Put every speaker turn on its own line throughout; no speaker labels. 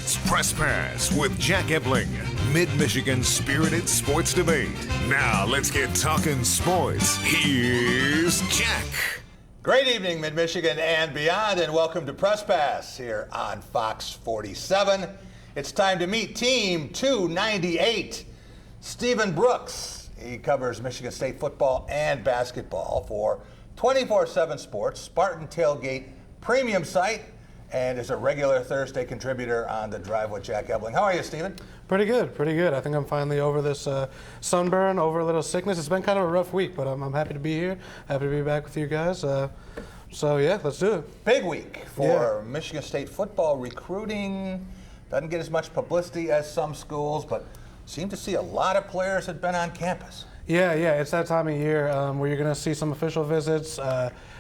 It's Press Pass with Jack Ebling, Mid-Michigan's spirited sports debate. Now let's get talking sports. Here's Jack.
Great evening, Mid-Michigan and beyond, and welcome to Press Pass here on Fox 47. It's time to meet Team 298. Stephen Brooks. He covers Michigan State football and basketball for 24/7 Sports, Spartan Tailgate Premium Site, and is a regular Thursday contributor on The Drive with Jack Ebling. How are you, Stephen?
Pretty good. I think I'm finally over this sunburn, over a little sickness. It's been kind of a rough week, but I'm happy to be here. Happy to be back with you guys. So yeah, let's do it.
Big week for Michigan State football. Recruiting doesn't get as much publicity as some schools, but seem to see a lot of players that have been on campus.
Yeah, it's that time of year where you're going to see some official visits,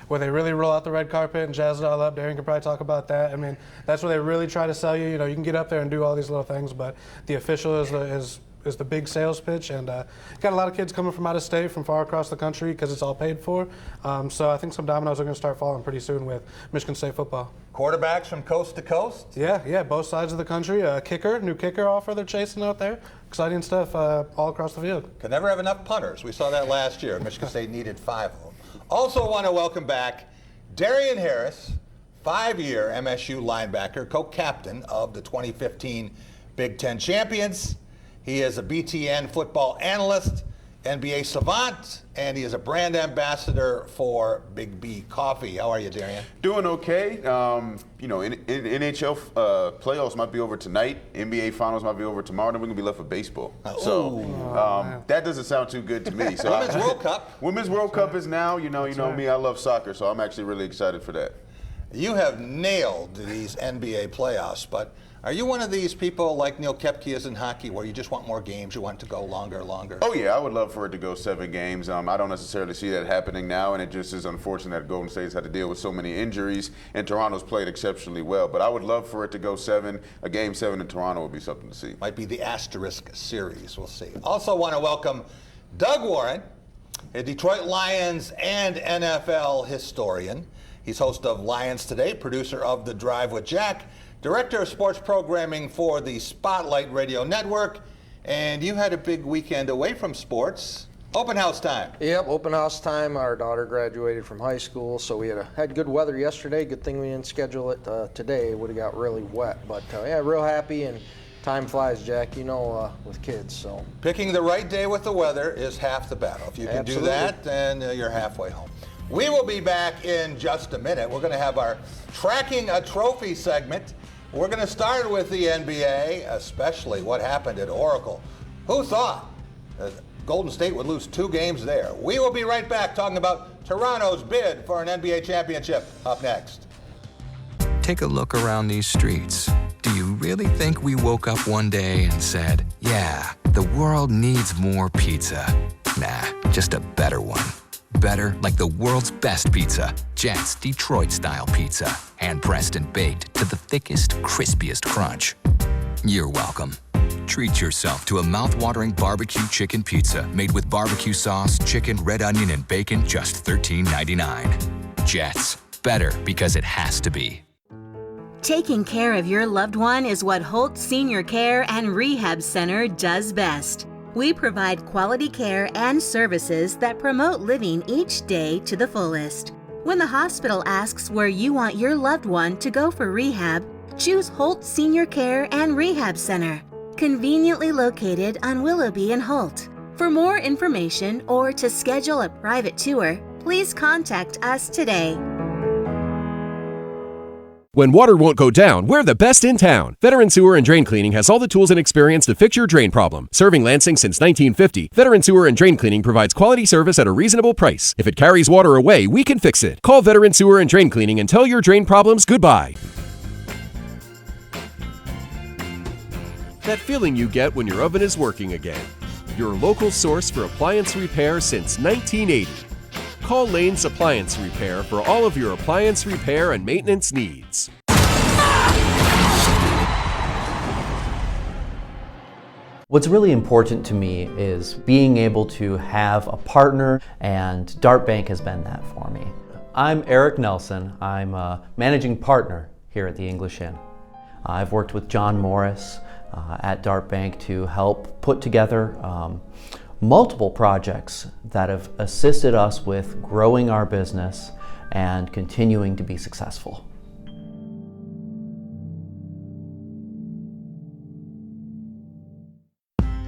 where they really roll out the red carpet and jazz it all up. Darren could probably talk about that. I mean, that's where they really try to sell you. You know, you can get up there and do all these little things, but the official is the big sales pitch, and got a lot of kids coming from out of state, from far across the country, because it's all paid for. So I think some dominoes are going to start falling pretty soon with Michigan State football.
Quarterbacks from coast to coast?
Yeah, both sides of the country. New kicker offer they're chasing out there. Exciting stuff all across the field.
Could never have enough punters. We saw that last year. Michigan State needed 5 of them. Also want to welcome back Darian Harris, 5-year MSU linebacker, co-captain of the 2015 Big Ten champions. He is a BTN football analyst, NBA savant, and he is a brand ambassador for Big B Coffee. How are you, Darian?
Doing okay. NHL playoffs might be over tonight. NBA finals might be over tomorrow. Then we're going to be left with baseball. That doesn't sound too good to me. So
Women's World Cup.
Women's World Cup is now. You know me, I love soccer, so I'm actually really excited for that.
You have nailed these NBA playoffs, but are you one of these people like Neil Koepke is in hockey where you just want more games, you want it to go longer?
Oh yeah, I would love for it to go 7 games. I don't necessarily see that happening now, and it just is unfortunate that Golden State's had to deal with so many injuries, and Toronto's played exceptionally well. But I would love for it to go 7. A game 7 in Toronto would be something to see.
Might be the asterisk series, we'll see. Also want to welcome Doug Warren, a Detroit Lions and NFL historian. He's host of Lions Today, producer of The Drive with Jack, director of sports programming for the Spotlight Radio Network, and you had a big weekend away from sports. Open house time.
Yep, open house time. Our daughter graduated from high school, so we had good weather yesterday. Good thing we didn't schedule it today. It would have got really wet, but real happy, and time flies, Jack, with kids. So
picking the right day with the weather is half the battle. If you can do that, then you're halfway home. We will be back in just a minute. We're going to have our Tracking a Trophy segment. We're going to start with the NBA, especially what happened at Oracle. Who thought Golden State would lose 2 games there? We will be right back talking about Toronto's bid for an NBA championship. Up next.
Take a look around these streets. Do you really think we woke up one day and said, yeah, the world needs more pizza? Nah, just a better one. Better, like the world's best pizza, Jets Detroit-style pizza. Hand-pressed and baked to the thickest, crispiest crunch. You're welcome. Treat yourself to a mouth-watering barbecue chicken pizza made with barbecue sauce, chicken, red onion, and bacon, just $13.99. Jets. Better because it has to be.
Taking care of your loved one is what Holt Senior Care and Rehab Center does best. We provide quality care and services that promote living each day to the fullest. When the hospital asks where you want your loved one to go for rehab, choose Holt Senior Care and Rehab Center, conveniently located on Willoughby and Holt. For more information or to schedule a private tour, please contact us today.
When water won't go down, we're the best in town. Veteran Sewer and Drain Cleaning has all the tools and experience to fix your drain problem. Serving Lansing since 1950, Veteran Sewer and Drain Cleaning provides quality service at a reasonable price. If it carries water away, we can fix it. Call Veteran Sewer and Drain Cleaning and tell your drain problems goodbye. That feeling you get when your oven is working again. Your local source for appliance repair since 1980. Call Lane's Appliance Repair for all of your appliance repair and maintenance needs.
What's really important to me is being able to have a partner, and Dart Bank has been that for me. I'm Eric Nelson. I'm a managing partner here at the English Inn. I've worked with John Morris at Dart Bank to help put together multiple projects that have assisted us with growing our business and continuing to be successful.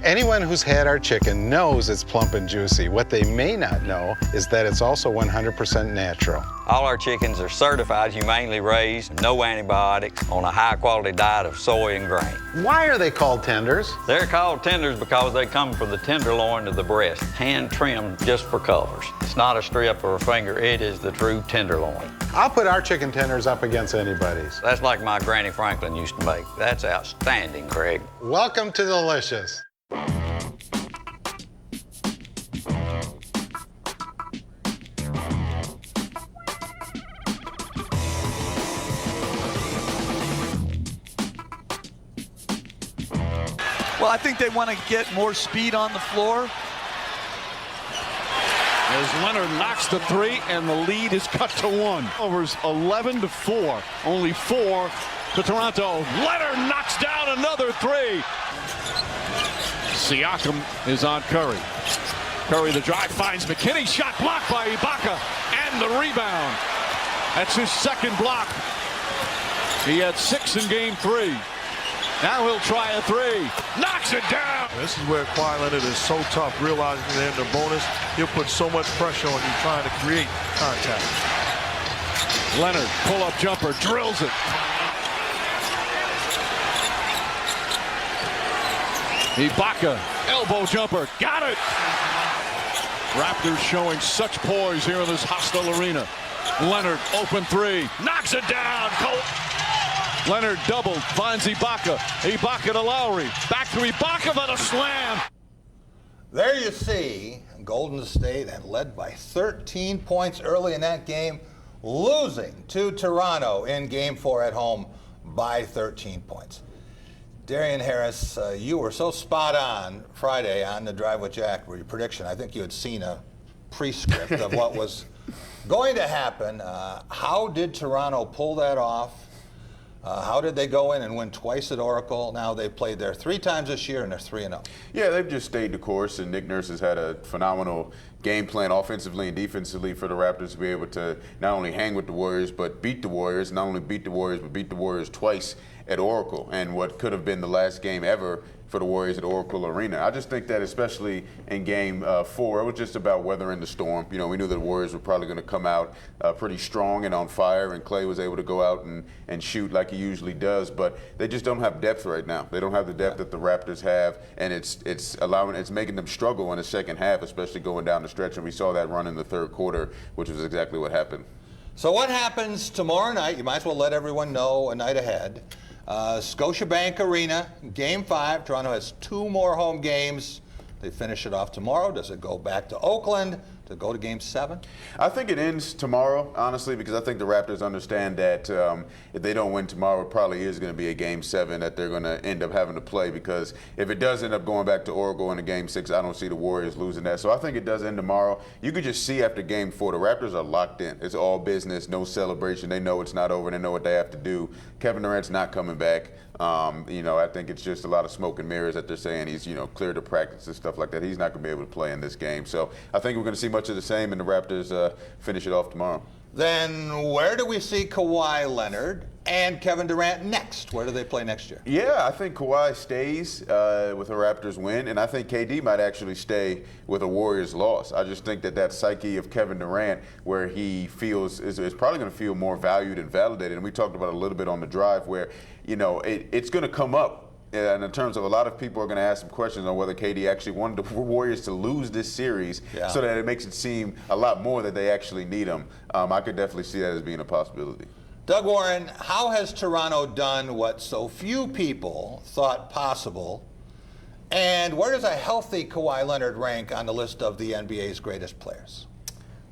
Anyone who's had our chicken knows it's plump and juicy. What they may not know is that it's also 100% natural.
All our chickens are certified, humanely raised, no antibiotics, on a high-quality diet of soy and grain.
Why are they called tenders?
They're called tenders because they come from the tenderloin to the breast, hand-trimmed just for colors. It's not a strip or a finger, it is the true tenderloin.
I'll put our chicken tenders up against anybody's.
That's like my Granny Franklin used to make. That's outstanding, Craig.
Welcome to Delicious.
Well, I think they want to get more speed on the floor.
As Leonard knocks the three, and the lead is cut to 1. Overs 11-4. Only 4 to Toronto. Leonard knocks down another 3. Siakam is on Curry. Curry the drive finds McKinney. Shot blocked by Ibaka. And the rebound. That's his second block. He had 6 in game 3. Now he'll try a 3. Knocks it down.
This is where Kawhi Leonard is so tough, realizing they're in the bonus. He'll put so much pressure on you trying to create contact.
Leonard, pull-up jumper, drills it. Ibaka, elbow jumper, got it. Raptors showing such poise here in this hostile arena. Leonard, open 3, knocks it down. Leonard doubled, finds Ibaka. Ibaka to Lowry. Back to Ibaka, but a slam.
There you see Golden State, and led by 13 points early in that game, losing to Toronto in Game 4 at home by 13 points. Darian Harris, you were so spot on Friday on the Drive with Jack with your prediction. I think you had seen a prescript of what was going to happen. How did Toronto pull that off? How did they go in and win twice at Oracle? Now they've played there 3 times this year, and they're 3-0.
Yeah, they've just stayed the course, and Nick Nurse has had a phenomenal game plan offensively and defensively for the Raptors to be able to not only hang with the Warriors, but beat the Warriors. Not only beat the Warriors, but beat the Warriors twice at Oracle, and what could have been the last game ever for the Warriors at Oracle Arena. I just think that especially in Game 4, it was just about weathering the storm. You know, we knew that the Warriors were probably going to come out pretty strong and on fire, and Clay was able to go out and shoot like he usually does, but they just don't have depth right now. They don't have the depth that the Raptors have, and it's making them struggle in the second half, especially going down the stretch, and we saw that run in the third quarter, which was exactly what happened.
So what happens tomorrow night? You might as well let everyone know a night ahead. Scotiabank Arena, Game 5. Toronto has 2 more home games. They finish it off tomorrow. Does it go back to Oakland to go to Game 7?
I think it ends tomorrow, honestly, because I think the Raptors understand that if they don't win tomorrow, it probably is going to be a Game 7 that they're going to end up having to play, because if it does end up going back to Oracle in a Game 6, I don't see the Warriors losing that. So I think it does end tomorrow. You could just see after Game 4, the Raptors are locked in. It's all business, no celebration. They know it's not over. They know what they have to do. Kevin Durant's not coming back. I think it's just a lot of smoke and mirrors that they're saying he's, cleared to practice and stuff like that. He's not going to be able to play in this game. So I think we're going to see much of the same, and the Raptors finish it off tomorrow.
Then where do we see Kawhi Leonard and Kevin Durant next? Where do they play next year?
Yeah, I think Kawhi stays with a Raptors win, and I think KD might actually stay with a Warriors loss. I just think that psyche of Kevin Durant, where he feels is probably going to feel more valued and validated. And we talked about it a little bit on the drive, where it's going to come up. And in terms of a lot of people are going to ask some questions on whether KD actually wanted the Warriors to lose this series, so that it makes it seem a lot more that they actually need him. I could definitely see that as being a possibility.
Doug Warren, how has Toronto done what so few people thought possible? And where does a healthy Kawhi Leonard rank on the list of the NBA's greatest players?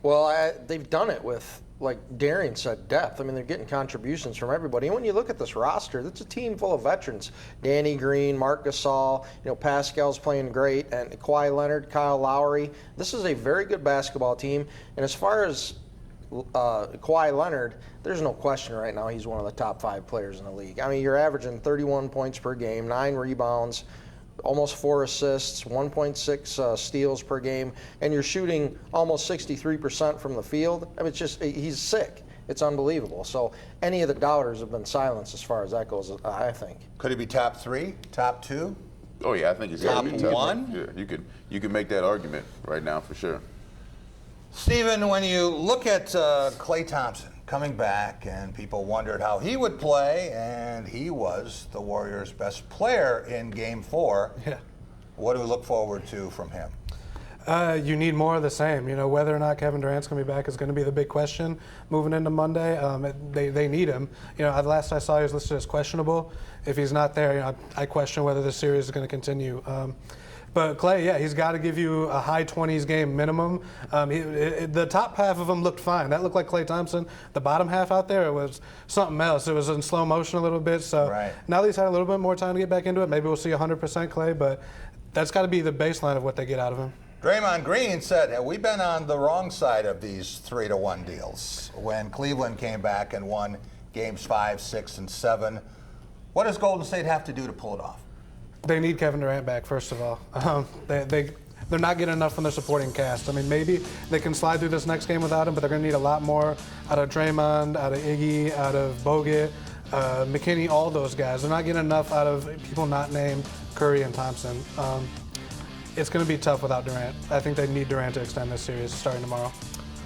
Well, they've done it with, like Darian said, depth. I mean, they're getting contributions from everybody. And when you look at this roster, it's a team full of veterans. Danny Green, Marc Gasol, Pascal's playing great, and Kawhi Leonard, Kyle Lowry. This is a very good basketball team. And as far as Kawhi Leonard, there's no question right now he's one of the top 5 players in the league. I mean, you're averaging 31 points per game, 9 rebounds, almost 4 assists, 1.6 steals per game, and you're shooting almost 63% from the field. I mean, it's just, he's sick. It's unbelievable. So any of the doubters have been silenced as far as that goes, I think.
Could he be top 3, top 2?
Oh yeah, I think he's got to be
top 1.
Yeah, you could make that argument right now for sure.
Steven, when you look at Klay Thompson coming back, and people wondered how he would play, and he was the Warriors' best player in Game 4.
Yeah.
What do we look forward to from him?
You need more of the same. You know, whether or not Kevin Durant's going to be back is going to be the big question moving into Monday. They need him. You know, last I saw he was listed as questionable. If he's not there, you know, I question whether this series is going to continue. But Klay, yeah, he's got to give you a high 20s game minimum. The top half of him looked fine. That looked like Klay Thompson. The bottom half out there, it was something else. It was in slow motion a little bit. So now that he's had a little bit more time to get back into it, maybe we'll see 100% Klay. But that's got to be the baseline of what they get out of him.
Draymond Green said, have we been on the wrong side of these 3-1 deals? When Cleveland came back and won games 5, 6, and 7, what does Golden State have to do to pull it off?
They need Kevin Durant back, first of all. They're not getting enough from their supporting cast. I mean, maybe they can slide through this next game without him, but they're going to need a lot more out of Draymond, out of Iggy, out of Bogut, McKinney, all those guys. They're not getting enough out of people not named Curry and Thompson. It's going to be tough without Durant. I think they need Durant to extend this series starting tomorrow.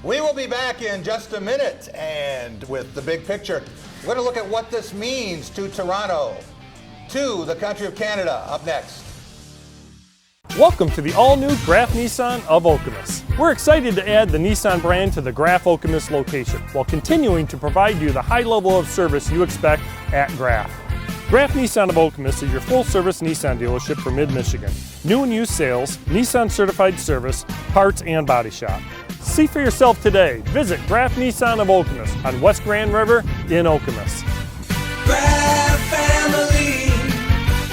We will be back in just a minute, and with the big picture, we're going to look at what this means to Toronto, to the country of Canada, up next.
Welcome to the all-new Graf Nissan of Okemos. We're excited to add the Nissan brand to the Graf Okemos location while continuing to provide you the high level of service you expect at Graf. Graf Nissan of Okemos is your full-service Nissan dealership for mid-Michigan. New and used sales, Nissan certified service, parts, and body shop. See for yourself today. Visit Graf Nissan of Okemos on West Grand River in Okemos.
Graf family,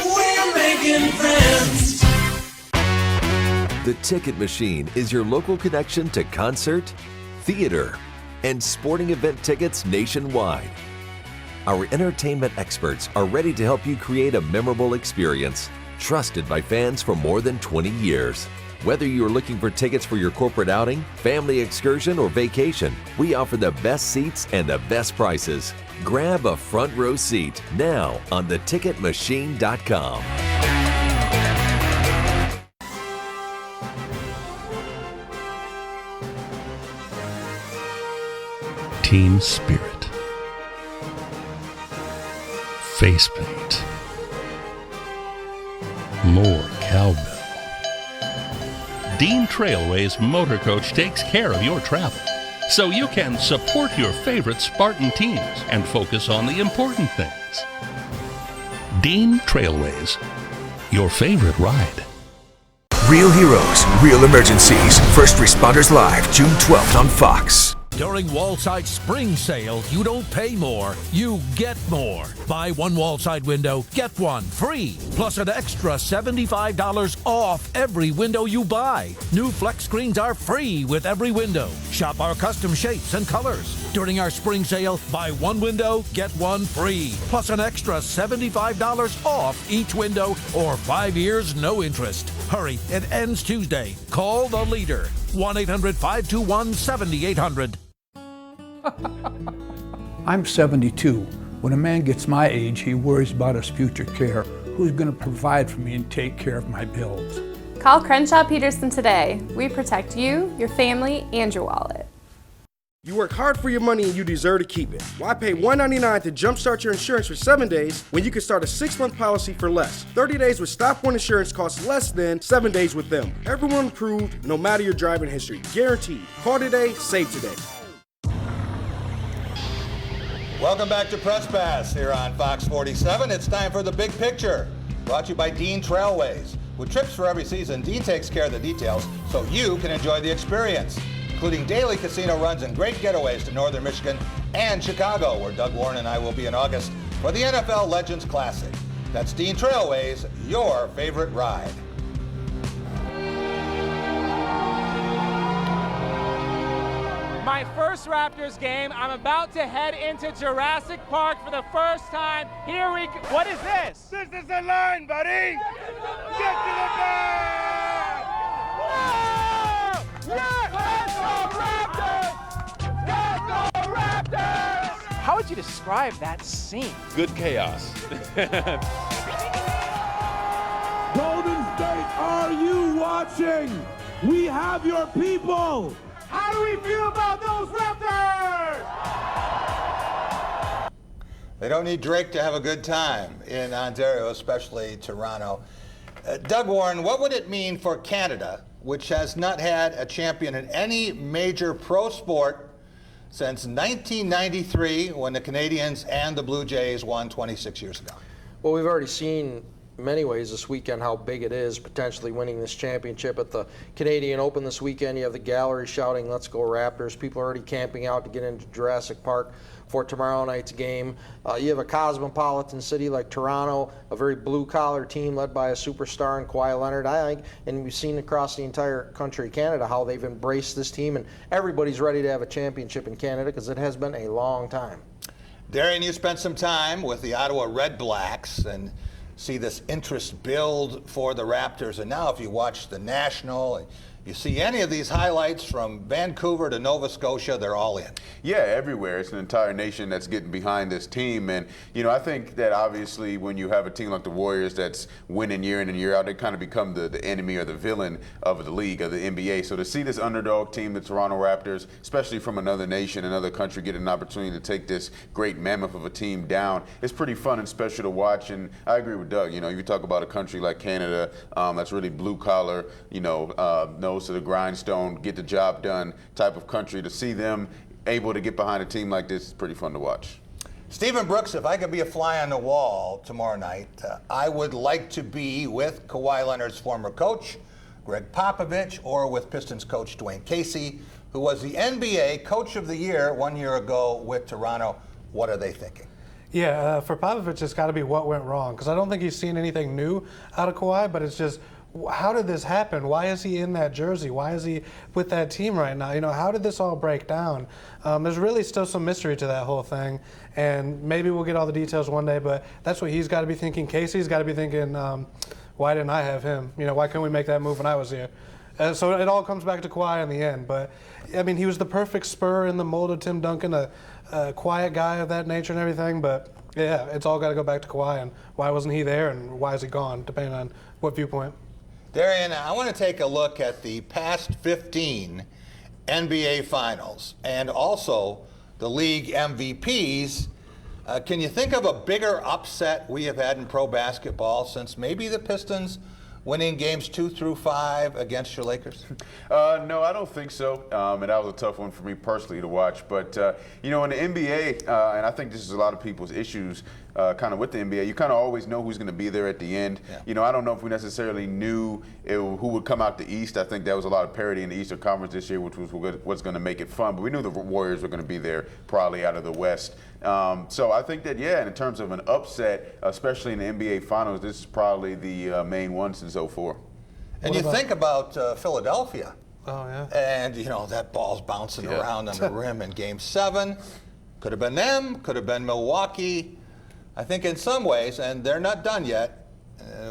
we're making friends.
The Ticket Machine is your local connection to concert, theater, and sporting event tickets nationwide. Our entertainment experts are ready to help you create a memorable experience, trusted by fans for more than 20 years. Whether you're looking for tickets for your corporate outing, family excursion, or vacation, we offer the best seats and the best prices. Grab a front row seat now on theticketmachine.com.
Team spirit. Face paint. More cowbell. Dean Trailways Motor Coach takes care of your travel, so you can support your favorite Spartan teams and focus on the important things. Dean Trailways, your favorite ride.
Real heroes, real emergencies. First Responders Live, June 12th on Fox.
During Wallside Spring Sale, you don't pay more, you get more. Buy one Wallside window, get one free, plus an extra $75 off every window you buy. New flex screens are free with every window. Shop our custom shapes and colors. During our spring sale, buy one window, get one free, plus an extra $75 off each window or 5 years, no interest. Hurry, it ends Tuesday. Call the leader, 1-800-521-7800.
I'm 72. When a man gets my age, he worries about his future care. Who's going to provide for me and take care of my bills?
Call Crenshaw Peterson today. We protect you, your family, and your wallet.
You work hard for your money and you deserve to keep it. Why pay $1.99 to jumpstart your insurance for 7 days when you can start a 6-month policy for less? 30 days with Stop One Insurance costs less than 7 days with them. Everyone approved, no matter your driving history. Guaranteed. Call today, save today.
Welcome back to Press Pass here on Fox 47. It's time for The Big Picture, brought to you by Dean Trailways. With trips for every season, Dean takes care of the details so you can enjoy the experience, including daily casino runs and great getaways to northern Michigan and Chicago, where Doug Warren and I will be in August for the NFL Legends Classic. That's Dean Trailways, your favorite ride.
my first Raptors game. I'm about to head into Jurassic Park for the first time. Here we go. What is this?
This is the line, buddy. Get to the bag.
Whoa! Yes! Let's go Raptors! Let's go Raptors! How would you describe that scene?
Good chaos.
Golden State, are you watching? We have your people.
How do we feel about those Raptors?
They don't need Drake to have a good time in Ontario, especially Toronto. Doug Warren, what would it mean for Canada, which has not had a champion in any major pro sport since 1993, when the Canadians and the Blue Jays won 26 years ago?
Well, we've already seen in many ways this weekend how big it is potentially winning this championship. At the Canadian Open this weekend, you have the gallery shouting, "Let's go Raptors." People are already camping out to get into Jurassic Park for tomorrow night's game. You have a cosmopolitan city like Toronto, a very blue-collar team led by a superstar in Kawhi Leonard. I think, and we've seen across the entire country, Canada, how they've embraced this team, and everybody's ready to have a championship in Canada because it has been a long time.
Darian, you spent some time with the Ottawa Red Blacks and see this interest build for the Raptors. And now if you watch the National, you see any of these highlights from Vancouver to Nova Scotia, they're all in.
Yeah, everywhere. It's an entire nation that's getting behind this team. And, you know, I think that obviously when you have a team like the Warriors that's winning year in and year out, they kind of become the enemy or the villain of the league, of the NBA. So to see this underdog team, the Toronto Raptors, especially from another nation, another country, get an opportunity to take this great mammoth of a team down, it's pretty fun and special to watch. And I agree with Doug. You know, you talk about a country like Canada that's really blue collar, you know, nose to the grindstone, get the job done type of country. To see them able to get behind a team like this is pretty fun to watch.
Stephen Brooks, if I could be a fly on the wall tomorrow night, I would like to be with Kawhi Leonard's former coach, Greg Popovich, or with Pistons coach Dwayne Casey, who was the NBA Coach of the Year 1 year ago with Toronto. What are they thinking?
Yeah, for Popovich, it's got to be what went wrong, because I don't think he's seen anything new out of Kawhi, but it's just, how did this happen? Why is he in that jersey? Why is he with that team right now? You know, how did this all break down? There's really still some mystery to that whole thing, and maybe we'll get all the details one day, but that's what he's got to be thinking. Casey's got to be thinking, why didn't I have him? You know, why couldn't we make that move when I was here? So it all comes back to Kawhi in the end, but I mean, he was the perfect spur in the mold of Tim Duncan, a quiet guy of that nature and everything, but yeah, it's all got to go back to Kawhi, and why wasn't he there, and why is he gone, depending on what viewpoint.
Darian, I want to take a look at the past 15 NBA Finals and also the league MVPs. Can you think of a bigger upset we have had in pro basketball since maybe the Pistons winning games 2 through 5 against your Lakers?
No, I don't think so. And that was a tough one for me personally to watch. But, you know, in the NBA, and I think this is a lot of people's issues kind of with the NBA, you kind of always know who's going to be there at the end. Yeah. You know, I don't know if we necessarily knew who would come out the East. I think there was a lot of parity in the Eastern Conference this year, which was what's going to make it fun. But we knew the Warriors were going to be there probably out of the West. So I think that, yeah, in terms of an upset, especially in the NBA Finals, this is probably the main one since 2004.
And you think about Philadelphia.
Oh, yeah.
And, you know, that ball's bouncing around on the rim in Game 7. Could have been them, could have been Milwaukee. I think in some ways, and they're not done yet,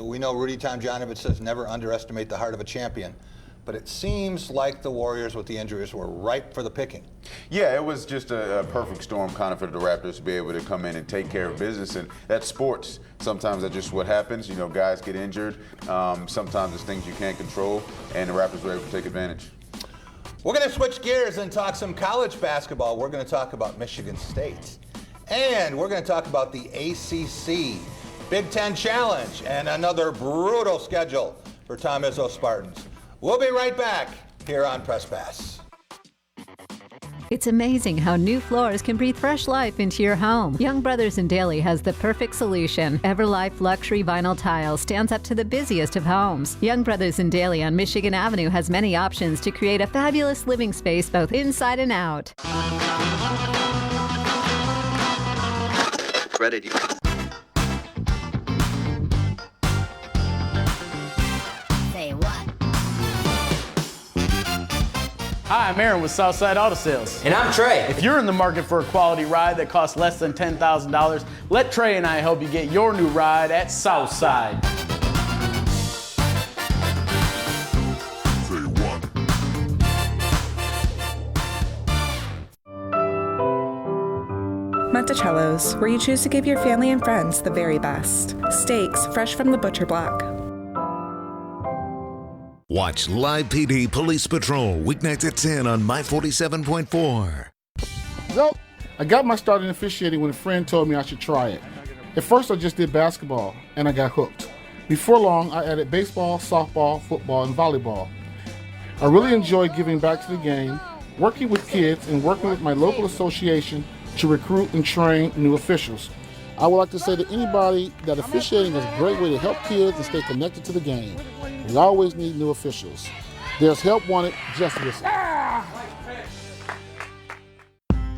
we know Rudy Tomjanovich says never underestimate the heart of a champion. But it seems like the Warriors with the injuries were ripe for the picking.
Yeah, it was just a perfect storm kind of for the Raptors to be able to come in and take care of business. And that's sports. Sometimes that's just what happens. You know, guys get injured. Sometimes it's things you can't control, and the Raptors were able to take advantage.
We're going to switch gears and talk some college basketball. We're going to talk about Michigan State. And we're going to talk about the ACC Big Ten Challenge and another brutal schedule for Tom Izzo Spartans. We'll be right back here on Press Pass.
It's amazing how new floors can breathe fresh life into your home. Young Brothers in Daly has the perfect solution. Everlife Luxury Vinyl Tile stands up to the busiest of homes. Young Brothers in Daly on Michigan Avenue has many options to create a fabulous living space both inside and out.
Ready. Say what?
Hi, I'm Aaron with Southside Auto Sales.
And I'm Trey.
If you're in the market for a quality ride that costs less than $10,000, let Trey and I help you get your new ride at Southside.
Monticello's, where you choose to give your family and friends the very best. Steaks fresh from the butcher block.
Watch Live PD Police Patrol weeknights at 10 on My 47.4.
So, I got my start in officiating when a friend told me I should try it. At first, I just did basketball, and I got hooked. Before long, I added baseball, softball, football, and volleyball. I really enjoy giving back to the game, working with kids, and working with my local association to recruit and train new officials. I would like to say to anybody that officiating is a great way to help kids and stay connected to the game. We always need new officials. There's help wanted, just listen.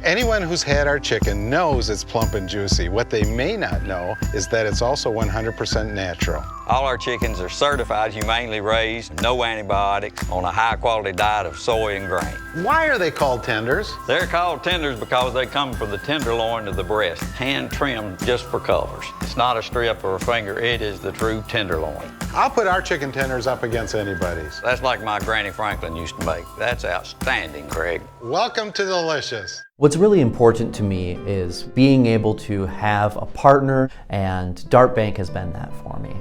Anyone who's had our chicken knows it's plump and juicy. What they may not know is that it's also 100% natural.
All our chickens are certified, humanely raised, no antibiotics, on a high-quality diet of soy and grain.
Why are they called tenders?
They're called tenders because they come from the tenderloin of the breast, hand-trimmed just for colors. It's not a strip or a finger, it is the true tenderloin.
I'll put our chicken tenders up against anybody's.
That's like my Granny Franklin used to make. That's outstanding, Craig.
Welcome to Delicious.
What's really important to me is being able to have a partner, and Dart Bank has been that for me.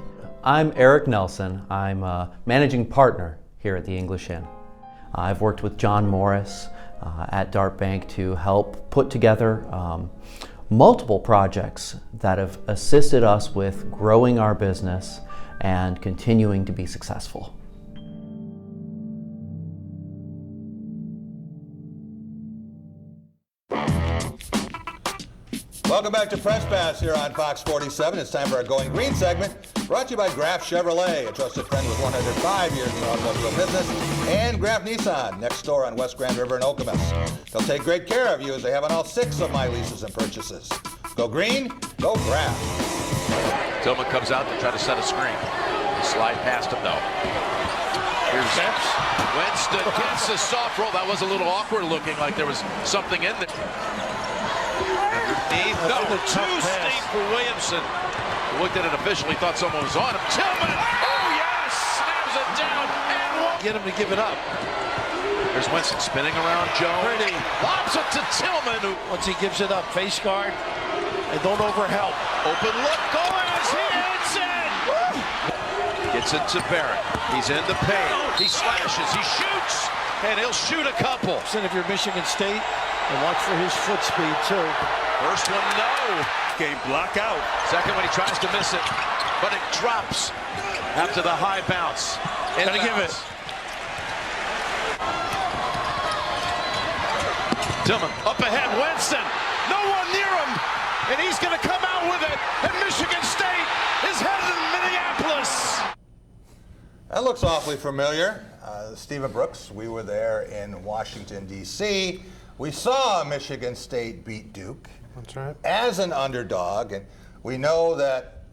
I'm Eric Nelson. I'm a managing partner here at the English Inn. I've worked with John Morris at Dart Bank to help put together multiple projects that have assisted us with growing our business and continuing to be successful.
Welcome back to Press Pass here on Fox 47. It's time for our Going Green segment, brought to you by Graf Chevrolet, a trusted friend with 105 years in the automobile business, and Graf Nissan, next door on West Grand River in Okemos. They'll take great care of you as they have on all 6 of my leases and purchases. Go green, go Graf.
Tillman comes out to try to set a screen. Slide past him, though. Here's Winston gets a soft roll. That was a little awkward looking, like there was something in there. No, too steep for Williamson. Looked at it officially, thought someone was on him. Tillman, oh yes, snaps it down and won't get him to give it up. There's Winston spinning around Jones. Pretty. Lobs it to Tillman. Once he gives it up, face guard, and don't overhelp. Open look going as he hits it. Gets it to Barrett. He's in the paint. He slashes, he shoots, and he'll shoot a couple. And if you're Michigan State, and watch for his foot speed too. First one, no. Game block out. Second one, he tries to miss it, but it drops after the high bounce. Gotta give it. Tillman up ahead, Winston. No one near him, and he's gonna come out with it. And Michigan State is headed to Minneapolis.
That looks awfully familiar. Stephen Brooks, we were there in Washington, D.C. We saw Michigan State beat Duke.
That's right.
As an underdog, and we know that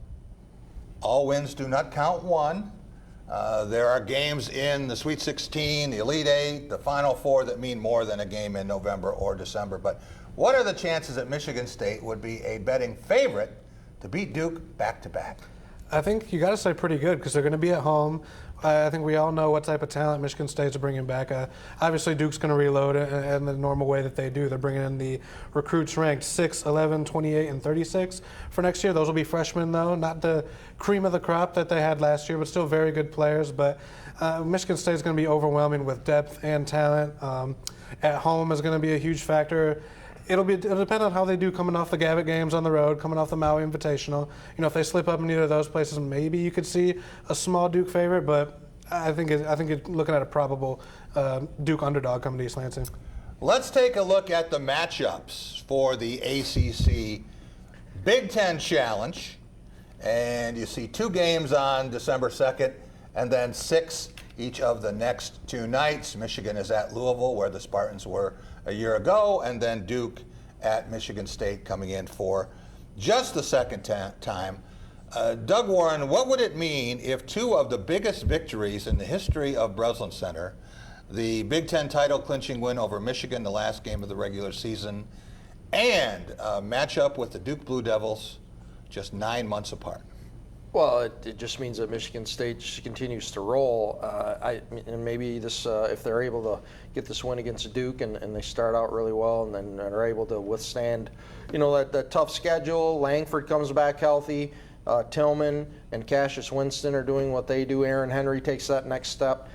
all wins do not count one. There are games in the Sweet 16, the Elite Eight, the Final Four that mean more than a game in November or December. But what are the chances that Michigan State would be a betting favorite to beat Duke back-to-back?
I think you got to say pretty good because they're going to be at home. I think we all know what type of talent Michigan State's bringing back. Obviously, Duke's going to reload it in the normal way that they do. They're bringing in the recruits ranked 6, 11, 28, and 36 for next year. Those will be freshmen, though, not the cream of the crop that they had last year, but still very good players. But Michigan State's going to be overwhelming with depth and talent. At home is going to be a huge factor. It'll depend on how they do coming off the Gavitt games on the road, coming off the Maui Invitational. You know, if they slip up in either of those places, maybe you could see a small Duke favorite. But I think you're looking at a probable Duke underdog coming to East Lansing.
Let's take a look at the matchups for the ACC Big Ten Challenge. And you see 2 games on December 2nd, and then 6 each of the next 2 nights. Michigan is at Louisville, where the Spartans were a year ago, and then Duke at Michigan State coming in for just the second time. Doug Warren, what would it mean if 2 of the biggest victories in the history of Breslin Center the Big Ten title clinching win over Michigan, the last game of the regular season, and a matchup with the Duke Blue Devils just 9 months apart.
Well, it just means that Michigan State just continues to roll. And maybe this, if they're able to get this win against Duke and they start out really well and then are able to withstand, that tough schedule. Langford comes back healthy. Tillman and Cassius Winston are doing what they do. Aaron Henry takes that next step.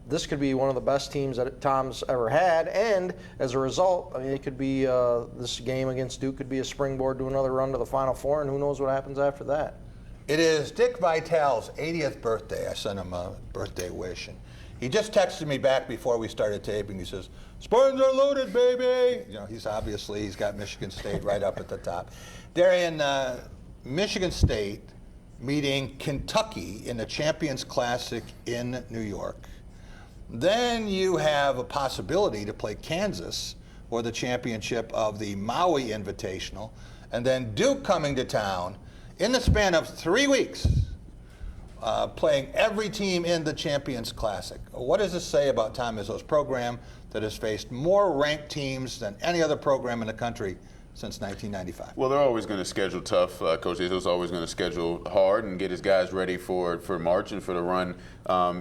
This could be one of the best teams that Tom's ever had, and as a result, it could be this game against Duke could be a springboard to another run to the Final Four, and who knows what happens after that.
It is Dick Vitale's 80th birthday. I sent him a birthday wish, and he just texted me back before we started taping. He says, "Spartans are loaded, baby." He's got Michigan State right up at the top. Darian, Michigan State meeting Kentucky in the Champions Classic in New York. Then you have a possibility to play Kansas for the championship of the Maui Invitational, and then Duke coming to town in the span of 3 weeks, playing every team in the Champions Classic. What does this say about Tom Izzo's program that has faced more ranked teams than any other program in the country since 1995?
Well, they're always going to schedule tough. Coach Izzo's always going to schedule hard and get his guys ready for March and for the run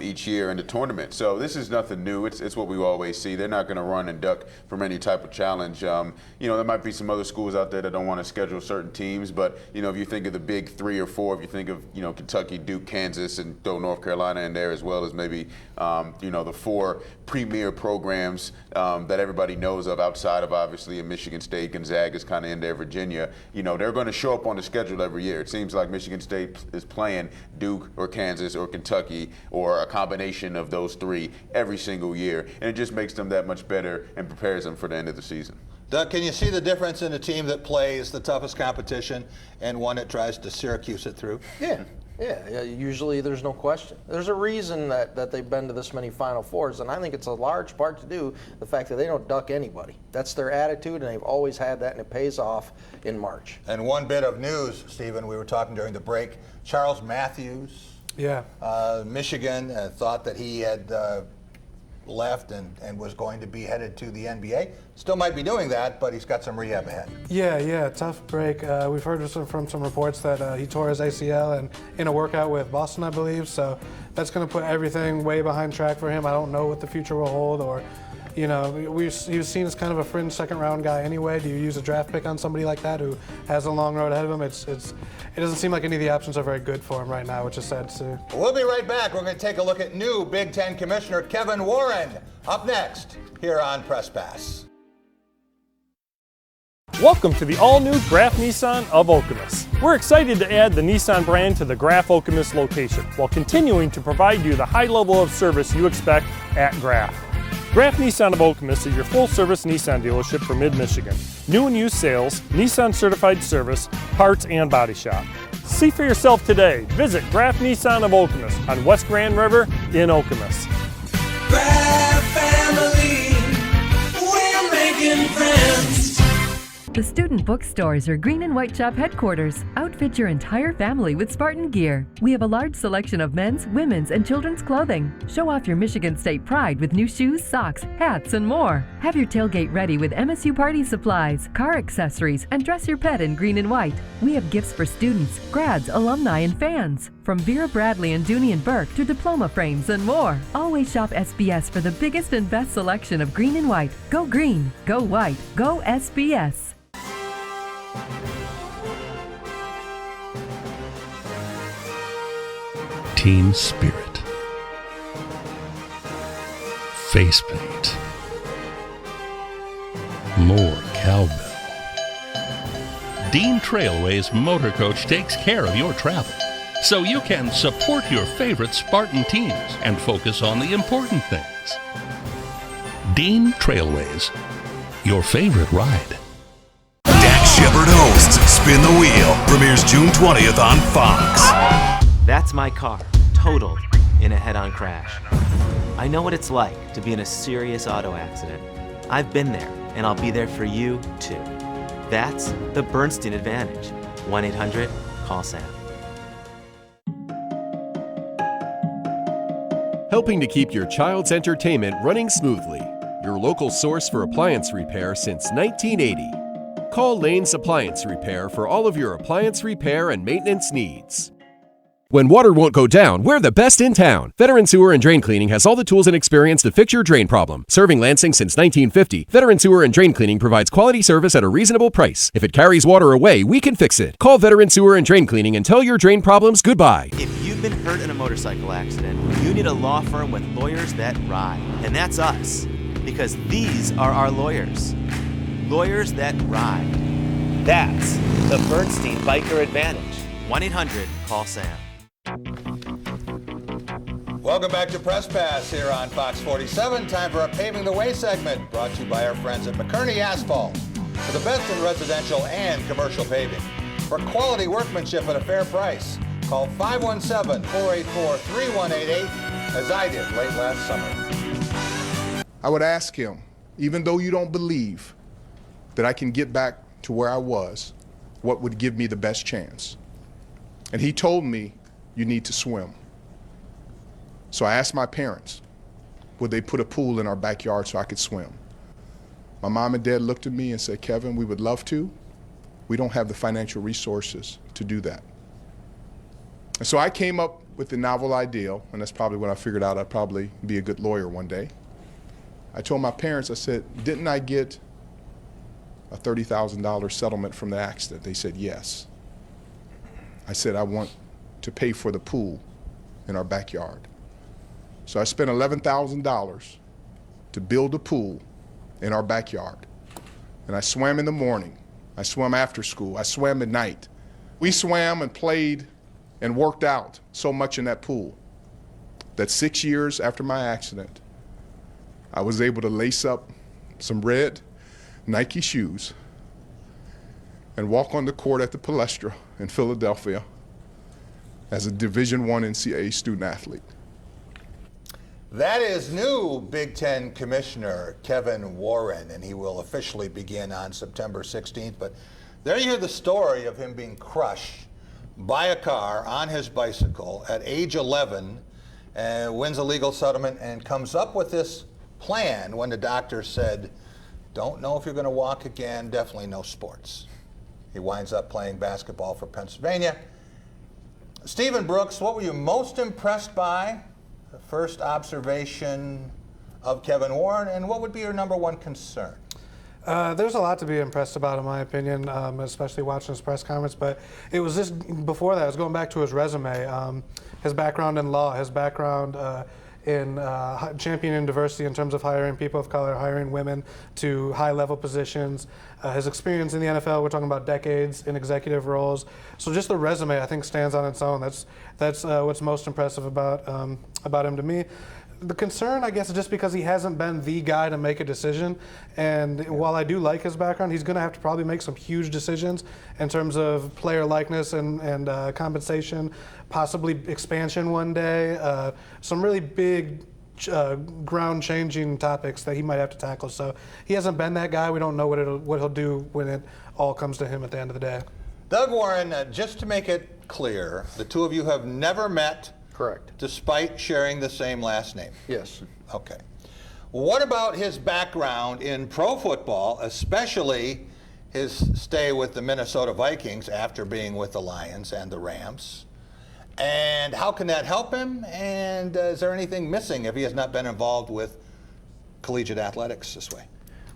each year in the tournament. So this is nothing new. It's what we always see. They're not going to run and duck from any type of challenge. There might be some other schools out there that don't want to schedule certain teams, but if you think of the big 3 or 4, if you think of Kentucky, Duke, Kansas, and throw North Carolina in there as well as maybe the 4 premier programs that everybody knows of outside of obviously Michigan State, Gonzaga's kind of in there, Virginia. They're going to show up on the schedule every year. It seems like Michigan State is playing Duke or Kansas or Kentucky or a combination of those 3 every single year, and it just makes them that much better and prepares them for the end of the season.
Doug, can you see the difference in a team that plays the toughest competition and one that tries to Syracuse it through?
Yeah, usually there's no question. There's a reason that they've been to this many Final Fours, and I think it's a large part to do the fact that they don't duck anybody. That's their attitude, and they've always had that, and it pays off in March.
And one bit of news, Stephen, we were talking during the break, Charles Matthews, Michigan, thought that he had left and was going to be headed to the NBA. Still might be doing that, but he's got some rehab ahead.
Yeah, tough break. We've heard from some reports that he tore his ACL and in a workout with Boston, I believe. So that's going to put everything way behind track for him. I don't know what the future will hold, or he was seen as kind of a fringe second-round guy anyway. Do you use a draft pick on somebody like that who has a long road ahead of him? It doesn't seem like any of the options are very good for him right now, which is sad to see.
We'll be right back. We're going to take a look at new Big Ten Commissioner Kevin Warren up next here on Press Pass.
Welcome to the all-new Graf Nissan of Okemos. We're excited to add the Nissan brand to the Graf Okemos location while continuing to provide you the high level of service you expect at Graf. Graf Nissan of Okemos is your full-service Nissan dealership for mid-Michigan. New and used sales, Nissan certified service, parts, and body shop. See for yourself today. Visit Graf Nissan of Okemos on West Grand River in Okemos.
Graf family, we're making friends.
The student bookstores are Green and White Shop headquarters. Outfit your entire family with Spartan gear. We have a large selection of men's, women's, and children's clothing. Show off your Michigan State pride with new shoes, socks, hats, and more. Have your tailgate ready with MSU party supplies, car accessories, and dress your pet in green and white. We have gifts for students, grads, alumni, and fans. From Vera Bradley and Dooney and Burke to diploma frames and more. Always shop SBS for the biggest and best selection of green and white. Go green, go white, go SBS.
Team spirit, face paint, more cowbell. Dean Trailways Motor Coach takes care of your travel, so you can support your favorite Spartan teams and focus on the important things. Dean Trailways, your favorite ride.
Dax Shepard hosts Spin the Wheel, premieres June 20th on Fox.
That's my car, totaled in a head-on crash. I know what it's like to be in a serious auto accident. I've been there, and I'll be there for you, too. That's the Bernstein Advantage. 1-800-CALL-SAM.
helping to keep your child's entertainment running smoothly. Your local source for appliance repair since 1980. Call Lane's Appliance Repair for all of your appliance repair and maintenance needs. When water won't go down, we're the best in town. Veteran Sewer and Drain Cleaning has all the tools and experience to fix your drain problem. Serving Lansing since 1950, Veteran Sewer and Drain Cleaning provides quality service at a reasonable price. If it carries water away, we can fix it. Call Veteran Sewer and Drain Cleaning and tell your drain problems goodbye.
If you've been hurt in a motorcycle accident, you need a law firm with lawyers that ride. And that's us. Because these are our lawyers. Lawyers that ride. That's the Bernstein Biker Advantage. 1-800-CALL-SAM.
Welcome back to Press Pass here on Fox 47. Time for a Paving the Way segment brought to you by our friends at McKerney Asphalt. For the best in residential and commercial paving. For quality workmanship at a fair price, call 517-484-3188 as I did late last summer.
I would ask him, even though you don't believe that I can get back to where I was, what would give me the best chance? And he told me, you need to swim. So I asked my parents, would they put a pool in our backyard so I could swim? My mom and dad looked at me and said, Kevin, we would love to. We don't have the financial resources to do that. And so I came up with the novel idea, and that's probably when I figured out I'd probably be a good lawyer one day. I told my parents, I said, didn't I get a $30,000 settlement from the accident? They said, yes. I said, I want to pay for the pool in our backyard. So I spent $11,000 to build a pool in our backyard. And I swam in the morning. I swam after school. I swam at night. We swam and played and worked out so much in that pool that 6 years after my accident, I was able to lace up some red Nike shoes and walk on the court at the Palestra in Philadelphia as a Division I NCAA student athlete.
That is new Big Ten Commissioner Kevin Warren, and he will officially begin on September 16th. But there you hear the story of him being crushed by a car on his bicycle at age 11, and wins a legal settlement and comes up with this plan when the doctor said, don't know if you're going to walk again, definitely no sports. He winds up playing basketball for Pennsylvania. Stephen Brooks, what were you most impressed by? The first observation of Kevin Warren, and what would be your number one concern?
There's a lot to be impressed about, in my opinion, especially watching his press conference. But it was just before that, I was going back to his resume, his background in law, his background in championing diversity in terms of hiring people of color, hiring women to high-level positions, his experience in the NFL. We're talking about decades in executive roles. So just the resume, I think, stands on its own. That's what's most impressive about him to me. The concern, I guess, is just because he hasn't been the guy to make a decision. And while I do like his background, he's going to have to probably make some huge decisions in terms of player likeness and compensation, possibly expansion one day, some really big ground-changing topics that he might have to tackle. So he hasn't been that guy. We don't know what he'll do when it all comes to him at the end of the day.
Doug Warren, just to make it clear, the two of you have never met.
Correct.
Despite sharing the same last name?
Yes.
Okay. What about his background in pro football, especially his stay with the Minnesota Vikings after being with the Lions and the Rams? And how can that help him? And is there anything missing if he has not been involved with collegiate athletics this way?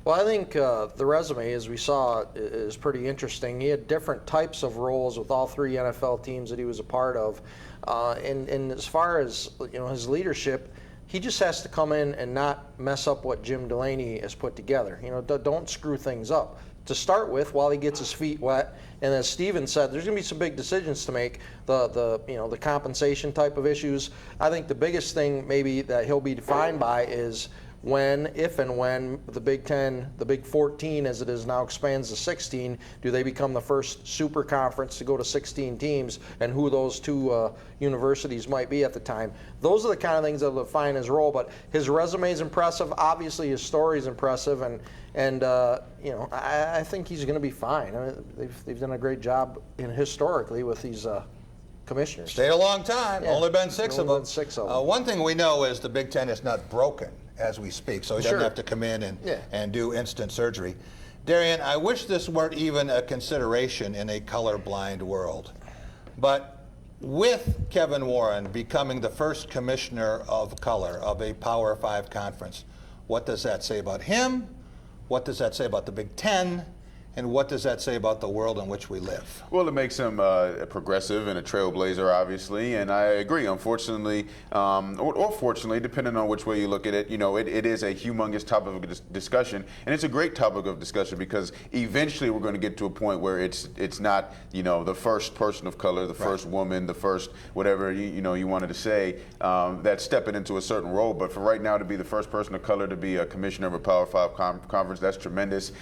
Well, I think the resume, as we saw, is pretty interesting. He had different types of roles with all three NFL teams that he was a part of. And as far as his leadership, he just has to come in and not mess up what Jim Delaney has put together. Don't screw things up. To start with, while he gets his feet wet, and as Steven said, there's going to be some big decisions to make. The compensation type of issues. I think the biggest thing maybe that he'll be defined by is if and when the Big Ten, the Big 14 as it is now, expands to 16, do they become the first super conference to go to 16 teams, and who those two universities might be at the time. Those are the kind of things that will define his role, but his resume is impressive. Obviously, his story is impressive, and I think he's going to be fine. I mean, they've done a great job historically with these commissioners.
Stayed a long time.
Yeah.
Only been six of them. One thing we know is the Big Ten is not broken as we speak, so he doesn't have to come in and do instant surgery. Darian, I wish this weren't even a consideration in a colorblind world, but with Kevin Warren becoming the first commissioner of color of a Power 5 conference, what does that say about him? What does that say about the Big Ten? And what does that say about the world in which we live?
Well, it makes him a progressive and a trailblazer, obviously, and I agree. Unfortunately, or fortunately, depending on which way you look at it, it is a humongous topic of discussion, and it's a great topic of discussion because eventually we're going to get to a point where it's not, the first person of color, the first woman, the first whatever you wanted to say that's stepping into a certain role. But for right now, to be the first person of color to be a commissioner of a Power 5 conference, that's tremendous.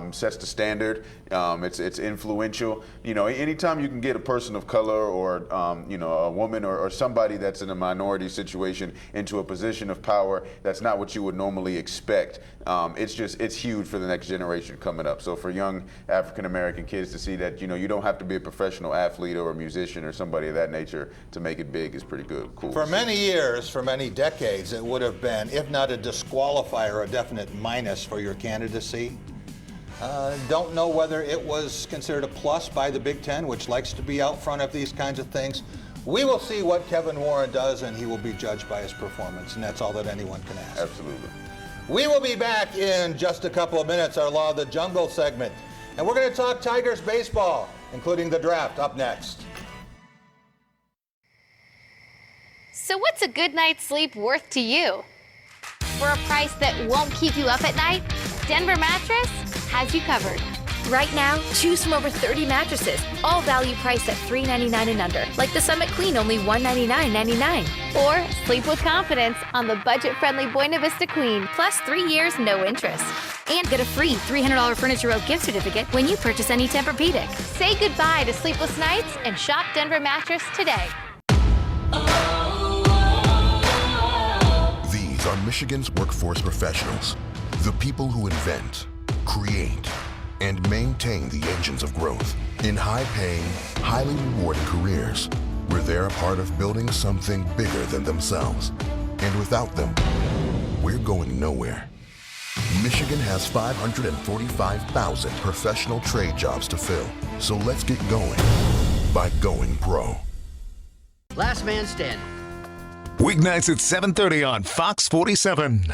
Sets the standard. It's influential. Anytime you can get a person of color or a woman or somebody that's in a minority situation into a position of power, that's not what you would normally expect. It's huge for the next generation coming up. So for young African American kids to see that you don't have to be a professional athlete or a musician or somebody of that nature to make it big is pretty cool.
For many years, for many decades, it would have been, if not a disqualifier, a definite minus for your candidacy. Don't know whether it was considered a plus by the Big Ten, which likes to be out front of these kinds of things. We will see what Kevin Warren does, and he will be judged by his performance, and that's all that anyone can ask.
Absolutely.
We will be back in just a couple of minutes, our Law of the Jungle segment, and we're going to talk Tigers baseball, including the draft, up next.
So what's a good night's sleep worth to you? For a price that won't keep you up at night, Denver Mattress has you covered. Right now, choose from over 30 mattresses, all value priced at $399 and under, like the Summit Queen, only $199.99. Or sleep with confidence on the budget-friendly Buena Vista Queen, plus 3 years, no interest. And get a free $300 Furniture Row gift certificate when you purchase any Tempur-Pedic. Say goodbye to sleepless nights and shop Denver Mattress today.
These are Michigan's workforce professionals, the people who invent, create, and maintain the engines of growth in high-paying, highly rewarding careers where they're a part of building something bigger than themselves. And without them, we're going nowhere. Michigan has 545,000 professional trade jobs to fill, so let's get going by going pro.
Last man standing.
Weeknights at 7:30 on Fox 47.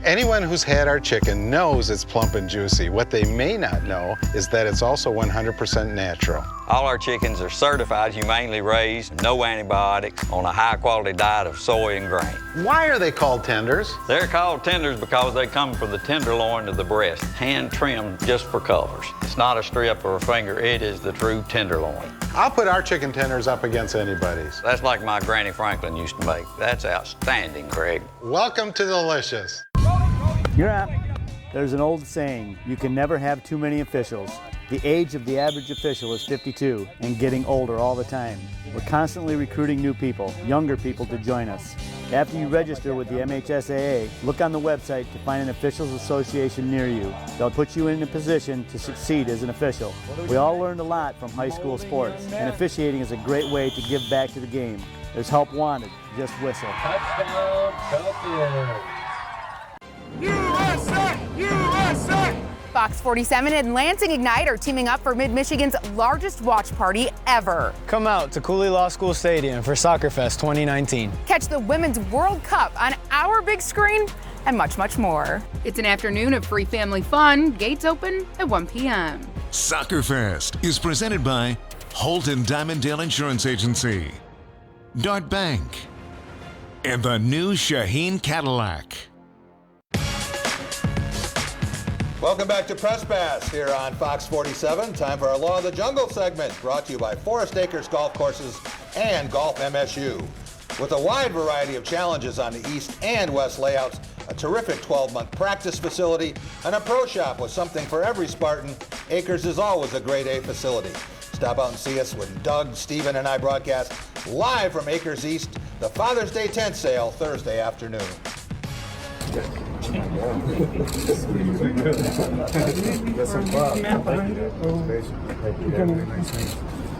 Anyone who's had our chicken knows it's plump and juicy. What they may not know is that it's also 100% natural.
All our chickens are certified, humanely raised, no antibiotics, on a high-quality diet of soy and grain.
Why are they called tenders?
They're called tenders because they come from the tenderloin of the breast, hand-trimmed just for colors. It's not a strip or a finger, it is the true tenderloin.
I'll put our chicken tenders up against anybody's.
That's like my Granny Franklin used to make. That's outstanding, Craig.
Welcome to Delicious.
You're up. There's an old saying, you can never have too many officials. The age of the average official is 52 and getting older all the time. We're constantly recruiting new people, younger people to join us. After you register with the MHSAA, look on the website to find an officials association near you. They'll put you in a position to succeed as an official. We all learned a lot from high school sports, and officiating is a great way to give back to the game. There's help wanted, just whistle.
Touchdown, Falcons! USA! USA!
Fox 47 and Lansing Ignite are teaming up for Mid-Michigan's largest watch party ever.
Come out to Cooley Law School Stadium for Soccer Fest 2019.
Catch the Women's World Cup on our big screen and much, much more. It's an afternoon of free family fun. Gates open at 1 p.m.
Soccer Fest is presented by Holt & Diamonddale Insurance Agency, Dart Bank, and the new Shaheen Cadillac.
Welcome back to Press Pass here on Fox 47. Time for our Law of the Jungle segment, brought to you by Forest Acres Golf Courses and Golf MSU. With a wide variety of challenges on the east and west layouts, a terrific 12-month practice facility, and a pro shop with something for every Spartan, Acres is always a grade A facility. Stop out and see us when Doug, Steven, and I broadcast live from Acres East, the Father's Day tent sale Thursday afternoon.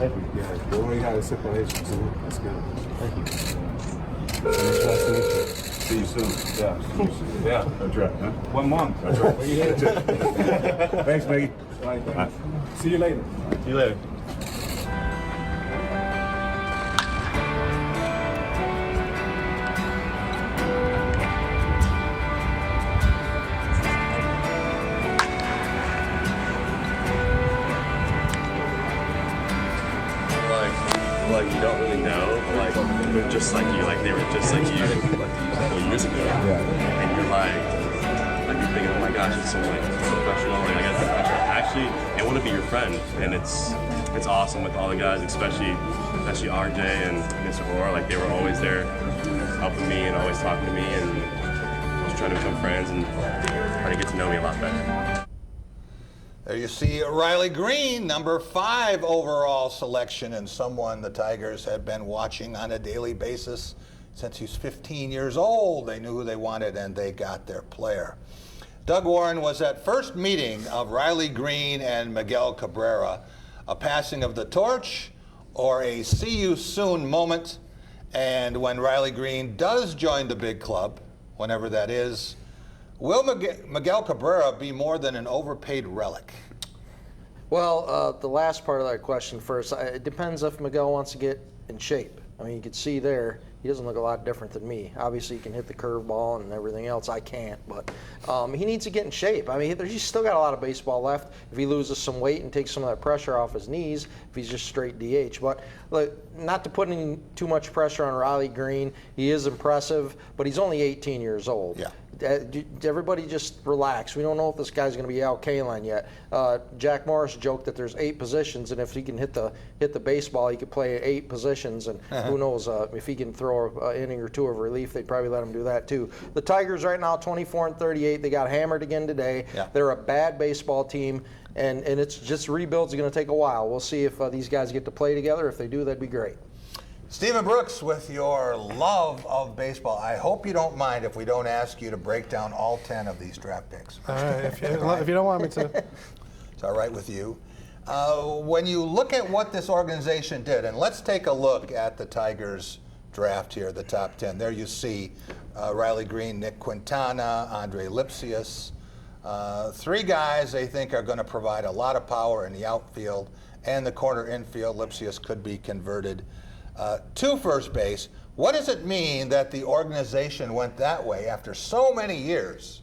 Thank you. Yeah, we already had a separation, so that's good. Thank you.
See you soon.
Yeah.
Yeah. That's right, huh?
1 month.
That's right.
Where you headed to?
Thanks, Maggie.
All right,
Bye.
see you later.
See you later.
Like you don't really know, like they're just like you, like they were just like you a couple years ago, and you're like you're thinking, oh my gosh, it's so like professional, like I got the pressure. Actually, they want to be your friend, and it's awesome with all the guys, especially RJ and Mr. Orr. Like they were always there, helping me and always talking to me, and just trying to become friends and trying to get to know me a lot better.
There you see Riley Green, number 5 overall selection, and someone the Tigers had been watching on a daily basis since he was 15 years old. They knew who they wanted, and they got their player. Doug Warren was at first meeting of Riley Green and Miguel Cabrera, a passing of the torch or a see you soon moment. And when Riley Green does join the big club, whenever that is, will Miguel Cabrera be more than an overpaid relic?
Well, the last part of that question first. It depends if Miguel wants to get in shape. I mean, you can see there, he doesn't look a lot different than me. Obviously, he can hit the curveball and everything else. I can't, but he needs to get in shape. I mean, he's still got a lot of baseball left. If he loses some weight and takes some of that pressure off his knees, if he's just straight DH. But look, not to put any too much pressure on Riley Green. He is impressive, but he's only 18 years old.
Yeah.
Everybody just relax. We don't know if this guy's going to be Al Kaline yet. Jack Morris joked that there's 8 positions, and if he can hit the baseball, he could play 8 positions. And who knows if he can throw an inning or 2 of relief, they'd probably let him do that too. The Tigers right now 24-38. They got hammered again today.
Yeah.
They're a bad baseball team, and it's just rebuilds are going to take a while. We'll see if these guys get to play together. If they do, that'd be great.
Stephen Brooks, with your love of baseball, I hope you don't mind if we don't ask you to break down all 10 of these draft picks.
All right, if you don't want me to.
It's all right with you. When you look at what this organization did, and let's take a look at the Tigers draft here, the top 10. There you see Riley Green, Nick Quintana, Andre Lipsius. 3 guys they think are going to provide a lot of power in the outfield and the corner infield. Lipsius could be converted to first base. What does it mean that the organization went that way after so many years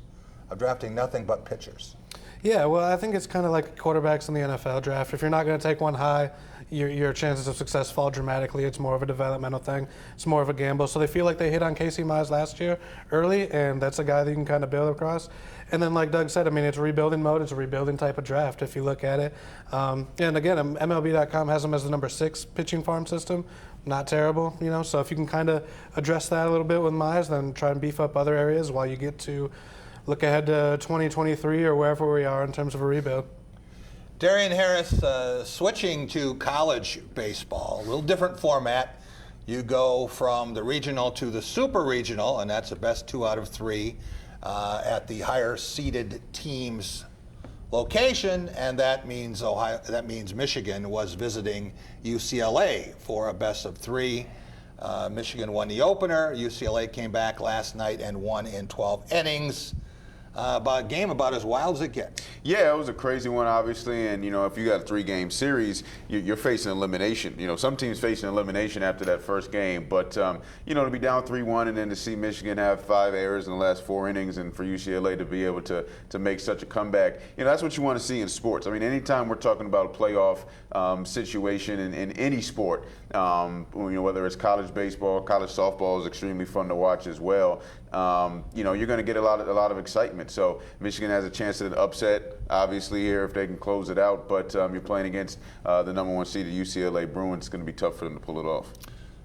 of drafting nothing but pitchers?
Yeah, well, I think it's kind of like quarterbacks in the NFL draft. If you're not going to take one high, your chances of success fall dramatically. It's more of a developmental thing. It's more of a gamble. So they feel like they hit on Casey Mize last year early, and that's a guy that you can kind of build across. And then, like Doug said, I mean, it's rebuilding mode. It's a rebuilding type of draft if you look at it. And again, MLB.com has them as the number 6 pitching farm system. Not terrible, you know. So if you can kind of address that a little bit with Mize, then try and beef up other areas while you get to look ahead to 2023 or wherever we are in terms of a rebuild.
Darian Harris, switching to college baseball, a little different format. You go from the regional to the super regional, and that's the best 2 out of 3 at the higher seeded teams location, and that means Michigan was visiting UCLA for a best of 3. Michigan won the opener. UCLA came back last night and won in 12 innings. A game about as wild as it gets.
Yeah, it was a crazy one, obviously, and you know, if you got a 3-game series, you're facing elimination. You know, some teams facing elimination after that first game, but you know, to be down 3-1 and then to see Michigan have 5 errors in the last 4 innings, and for UCLA to be able to make such a comeback, you know, that's what you want to see in sports. I mean, anytime we're talking about a playoff situation in any sport, you know, whether it's college baseball, college softball is extremely fun to watch as well. You know, you're going to get a lot of excitement. So Michigan has a chance at an upset, obviously, here if they can close it out. But you're playing against the number 1 seed, the UCLA Bruins. It's going to be tough for them to pull it off.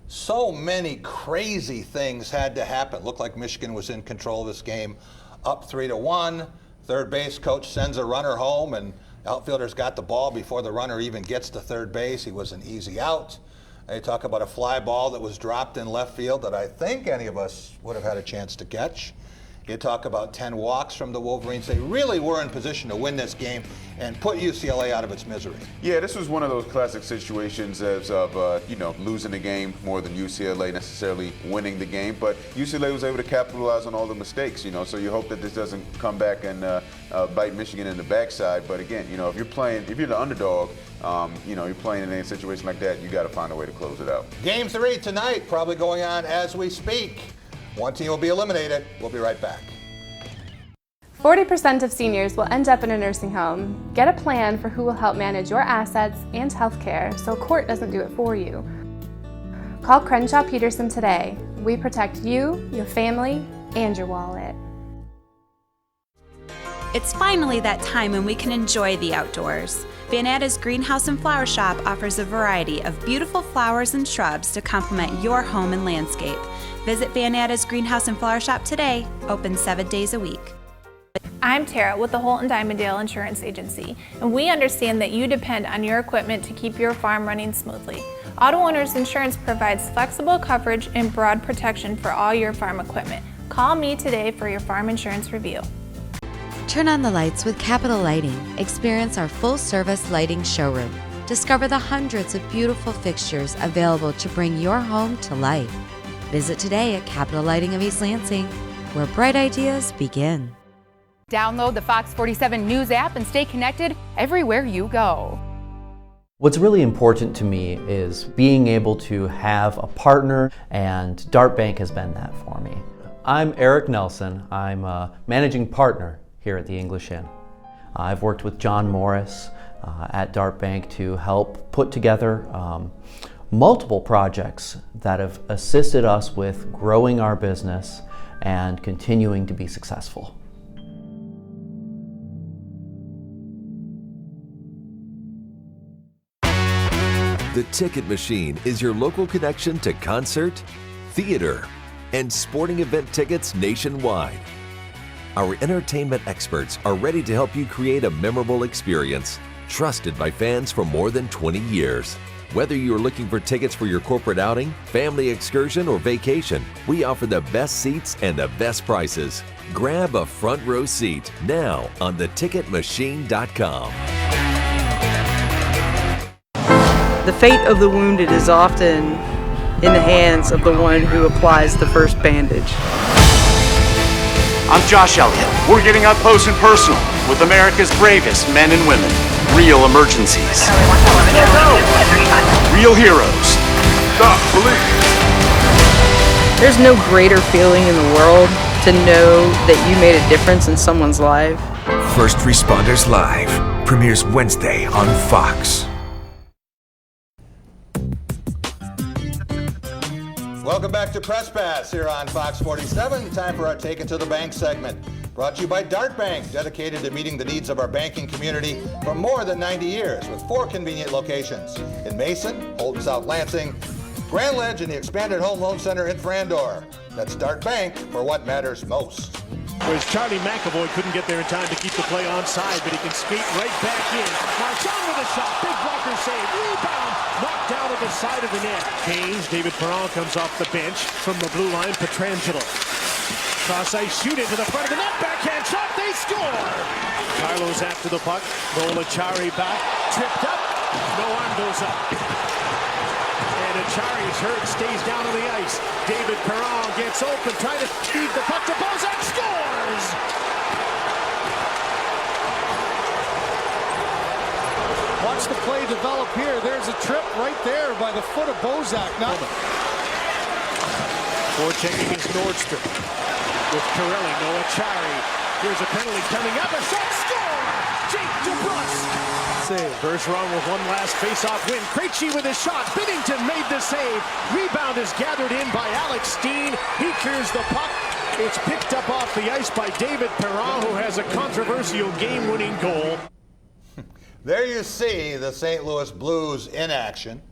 So many crazy things had to happen. Looked like Michigan was in control of this game, up 3-1. Third base coach sends a runner home, and outfielder's got the ball before the runner even gets to third base. He was an easy out. They talk about a fly ball that was dropped in left field that I think any of us would have had a chance to catch. You talk about 10 walks from the Wolverines. They really were in position to win this game and put UCLA out of its misery.
Yeah, this was one of those classic situations as of, losing the game more than UCLA necessarily winning the game. But UCLA was able to capitalize on all the mistakes, so you hope that this doesn't come back and bite Michigan in the backside. But again, if you're the underdog, you're playing in a situation like that, you got to find a way to close it out.
Game 3 tonight, probably going on as we speak. One team will be eliminated. We'll be right back.
40% of seniors will end up in a nursing home. Get a plan for who will help manage your assets and health care so court doesn't do it for you. Call Crenshaw Peterson today. We protect you, your family, and your wallet.
It's finally that time when we can enjoy the outdoors. Van Atta's Greenhouse and Flower Shop offers a variety of beautiful flowers and shrubs to complement your home and landscape. Visit Van Atta's Greenhouse and Flower Shop today, open 7 days a week.
I'm Tara with the Holt & Diamondale Insurance Agency, and we understand that you depend on your equipment to keep your farm running smoothly. Auto Owners Insurance provides flexible coverage and broad protection for all your farm equipment. Call me today for your farm insurance review.
Turn on the lights with Capital Lighting. Experience our full-service lighting showroom. Discover the hundreds of beautiful fixtures available to bring your home to life. Visit today at Capital Lighting of East Lansing, where bright ideas begin.
Download the Fox 47 News app and stay connected everywhere you go.
What's really important to me is being able to have a partner, and Dart Bank has been that for me. I'm Eric Nelson. I'm a managing partner here at the English Inn. I've worked with John Morris at Dart Bank to help put together multiple projects that have assisted us with growing our business and continuing to be successful.
The Ticket Machine is your local connection to concert, theater, and sporting event tickets nationwide. Our entertainment experts are ready to help you create a memorable experience, trusted by fans for more than 20 years. Whether you're looking for tickets for your corporate outing, family excursion, or vacation, we offer the best seats and the best prices. Grab a front row seat now on theticketmachine.com.
The fate of the wounded is often in the hands of the one who applies the first bandage.
I'm Josh Elliott. We're getting up close and personal with America's bravest men and women. Real emergencies. Real heroes. Stop, police!
There's no greater feeling in the world to know that you made a difference in someone's life.
First Responders Live premieres Wednesday on Fox.
Welcome back to Press Pass here on Fox 47. Time for our Take It to the Bank segment. Brought to you by Dart Bank, dedicated to meeting the needs of our banking community for more than 90 years, with 4 convenient locations in Mason, Holt and South Lansing, Grand Ledge, and the expanded Home Loan Center in Frandor. That's Dart Bank for what matters most.
Whereas Charlie McAvoy couldn't get there in time to keep the play onside, but he can skate right back in. Marchand with a shot, big blocker save, rebound, knocked down at the side of the net. Haynes, David Perron comes off the bench from the blue line, Petrangelo. Cross ice shoot into the front of the net, backhand shot, they score! Carlos after the puck, Bolachari back, tripped up, no arm goes up. And Achari's hurt, stays down on the ice. David Perron gets open, trying to feed the puck to Bozak, scores!
Watch the play develop here. There's a trip right there by the foot of Bozak. Now,
forecheck against Nordstrom. With Corelli, no Achari. Here's a penalty coming up, a shot, score! Jake DeBrusk. Save. Bergeron with one last face-off win. Krejci with his shot. Binnington made the save. Rebound is gathered in by Alex Steen. He clears the puck. It's picked up off the ice by David Perron, who has a controversial game-winning goal.
There you see the St. Louis Blues in action.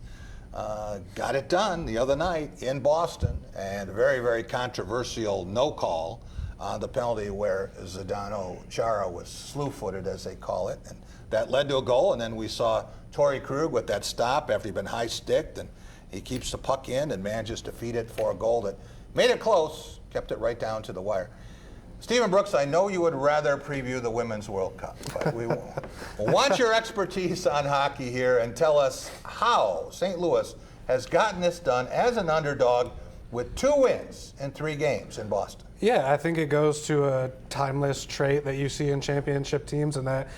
Got it done the other night in Boston, and a very, very controversial no call on the penalty where Zdeno Chara was slew-footed, as they call it, and that led to a goal. And then we saw Torrey Krug with that stop after he'd been high-sticked, and he keeps the puck in and manages to feed it for a goal that made it close, kept it right down to the wire. Stephen Brooks, I know you would rather preview the Women's World Cup, but we want your expertise on hockey here and tell us how St. Louis has gotten this done as an underdog with 2 wins in 3 games in Boston.
Yeah, I think it goes to a timeless trait that you see in championship teams, and that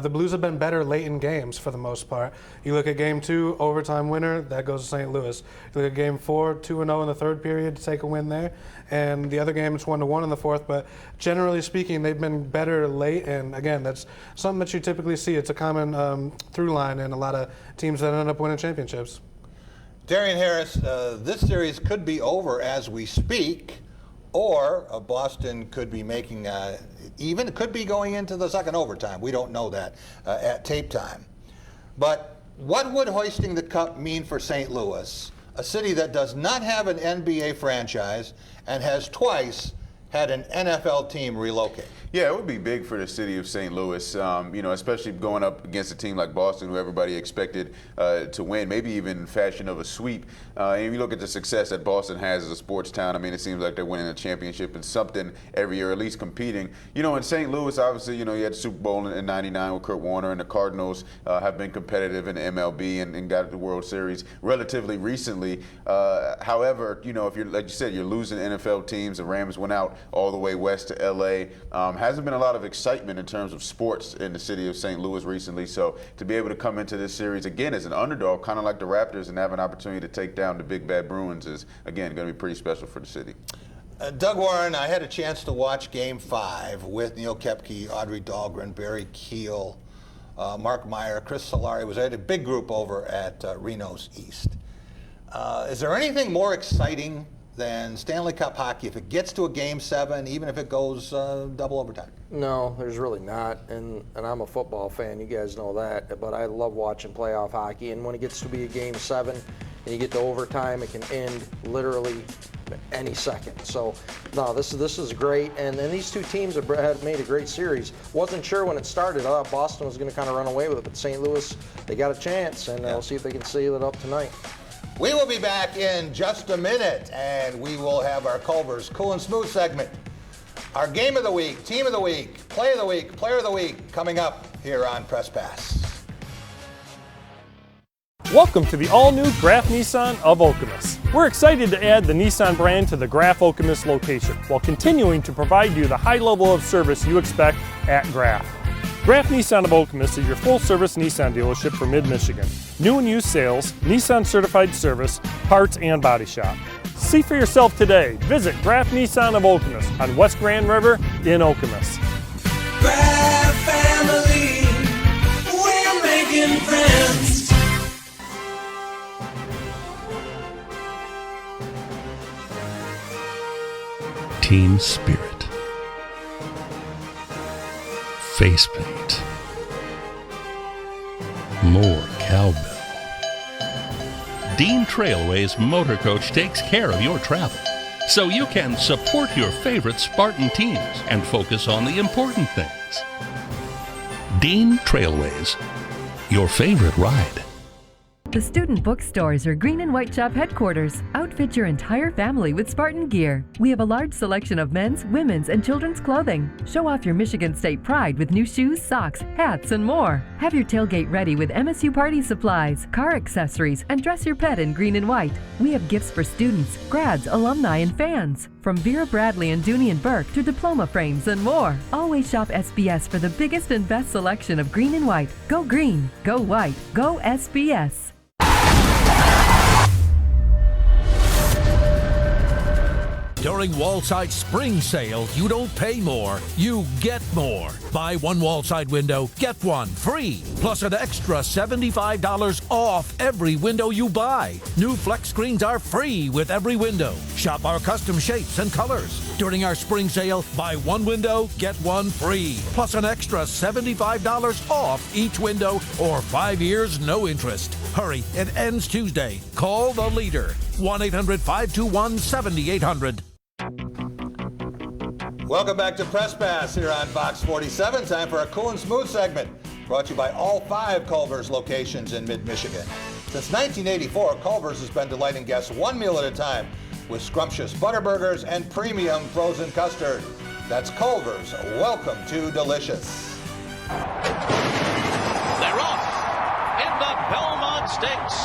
the Blues have been better late in games for the most part. You look at Game 2, overtime winner, that goes to St. Louis. You look at Game 4, 2-0 in the third period to take a win there, and the other game it's 1-1 in the fourth. But generally speaking, they've been better late, and again, that's something that you typically see. It's a common through line in a lot of teams that end up winning championships.
Darian Harris, this series could be over as we speak, or Boston could be making even. It could be going into the second overtime. We don't know that at tape time. But what would hoisting the cup mean for St. Louis, a city that does not have an NBA franchise and has twice had an NFL team relocate?
Yeah, it would be big for the city of St. Louis, especially going up against a team like Boston, who everybody expected to win, maybe even in fashion of a sweep. And if you look at the success that Boston has as a sports town, I mean, it seems like they're winning a championship and something every year, at least competing. In St. Louis, obviously, you had the Super Bowl in '99 with Kurt Warner, and the Cardinals have been competitive in the MLB and got the World Series relatively recently. However, if you're, like you said, you're losing NFL teams. The Rams went out all the way west to L.A. Hasn't been a lot of excitement in terms of sports in the city of St. Louis recently. So to be able to come into this series again as an underdog, kind of like the Raptors, and have an opportunity to take down the Big Bad Bruins is, again, going to be pretty special for the city.
Doug Warren, I had a chance to watch Game 5 with Neil Koepke, Audrey Dahlgren, Barry Keel, Mark Meyer, Chris Solari. I had a big group over at Reno's East. Is there anything more exciting than Stanley Cup hockey if it gets to a Game 7, even if it goes double overtime?
No, there's really not, and I'm a football fan, you guys know that, but I love watching playoff hockey, and when it gets to be a Game 7 and you get to overtime, it can end literally any second. So, no, this is great, and these two teams have made a great series. Wasn't sure when it started. I thought Boston was going to kind of run away with it, but St. Louis, they got a chance, and we'll see if they can seal it up tonight.
We will be back in just a minute, and we will have our Culver's Cool and Smooth segment. Our Game of the Week, Team of the Week, Play of the Week, Player of the Week coming up here on Press Pass.
Welcome to the all-new Graf Nissan of Okemos. We're excited to add the Nissan brand to the Graf Okemos location while continuing to provide you the high level of service you expect at Graf. Graf Nissan of Okemos is your full-service Nissan dealership for mid-Michigan. New and used sales, Nissan certified service, parts, and body shop. See for yourself today. Visit Graf Nissan of Okemos on West Grand River in Okemos.
Graf family, we're making friends.
Team spirit. Face paint. More cowbell. Dean Trailways Motor Coach takes care of your travel, so you can support your favorite Spartan teams and focus on the important things. Dean Trailways, your favorite ride.
The Student Bookstore is your green and white shop headquarters. Outfit your entire family with Spartan gear. We have a large selection of men's, women's, and children's clothing. Show off your Michigan State pride with new shoes, socks, hats, and more. Have your tailgate ready with MSU party supplies, car accessories, and dress your pet in green and white. We have gifts for students, grads, alumni, and fans. From Vera Bradley and Dooney and Burke to diploma frames and more. Always shop SBS for the biggest and best selection of green and white. Go green, go white, go SBS.
During Wallside Spring Sale, you don't pay more, you get more. Buy one Wallside window, get one free, plus an extra $75 off every window you buy. New flex screens are free with every window. Shop our custom shapes and colors. During our spring sale, buy one window, get one free, plus an extra $75 off each window or 5 years, no interest. Hurry, it ends Tuesday. Call the leader, 1-800-521-7800.
Welcome back to Press Pass here on Fox 47. Time for a Cool and Smooth segment brought to you by all 5 Culver's locations in mid-Michigan. Since 1984, Culver's has been delighting guests one meal at a time with scrumptious butter burgers and premium frozen custard. That's Culver's Welcome to Delicious.
They're off in the Belmont Stakes.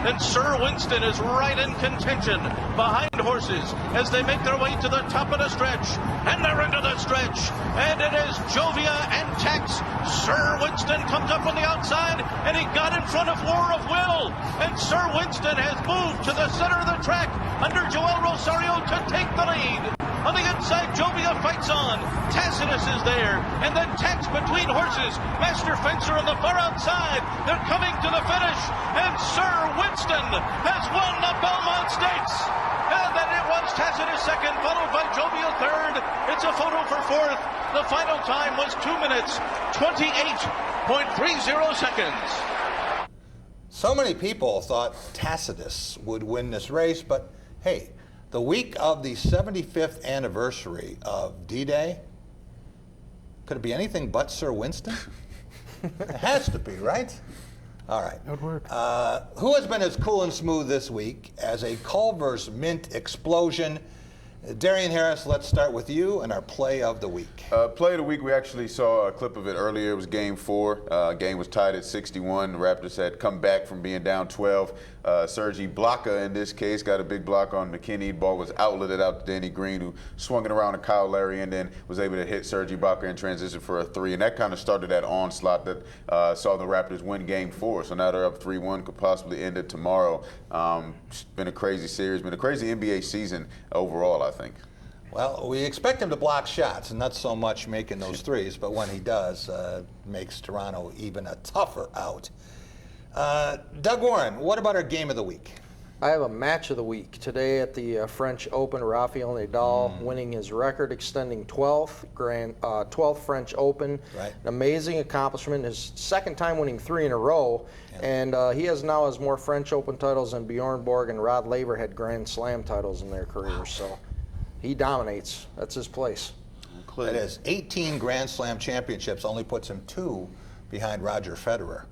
And Sir Winston is right in contention behind horses as they make their way to the top of the stretch. And they're into the stretch. And it is Jovia and Tex. Sir Winston comes up on the outside, and he got in front of War of Will. And Sir Winston has moved to the center of the track under Joel Rosario to take the lead. On the inside, Jovia fights on. Tacitus is there. And then Tex between horses. Master Fencer on the far outside. They're coming to the finish. And Sir Winston has won the Belmont Stakes. And then it was Tacitus second, followed by Jovia third. It's a photo for fourth. The final time was 2 minutes, 28.30 seconds.
So many people thought Tacitus would win this race, but hey, the week of the 75th anniversary of D-Day, could it be anything but Sir Winston? It has to be, right? All right.
That would work.
Who has been as cool and smooth this week as a Culver's Mint explosion? Darian Harris, let's start with you and our play of the week.
Play of the week, we actually saw a clip of it earlier. It was game 4. Game was tied at 61. The Raptors had come back from being down 12. Sergi Blocka, in this case, got a big block on McKinney. Ball was outletted out to Danny Green, who swung it around to Kyle Larry and then was able to hit Sergi Blocka in transition for a 3. And that kind of started that onslaught that saw the Raptors win game 4. So now they're up 3-1, could possibly end it tomorrow. It's been a crazy series, been a crazy NBA season overall, I think.
Well, we expect him to block shots, and not so much making those threes, but when he does, makes Toronto even a tougher out. Doug Warren, what about our game of the week?
I have a match of the week. Today at the French Open, Rafael Nadal winning his record, extending 12th French Open.
Right.
An amazing accomplishment, his second time winning 3 in a row. Yeah. And he has more French Open titles than Bjorn Borg and Rod Laver had Grand Slam titles in their careers. Wow. So he dominates. That's his place.
That is 18 Grand Slam championships, only puts him 2 behind Roger Federer.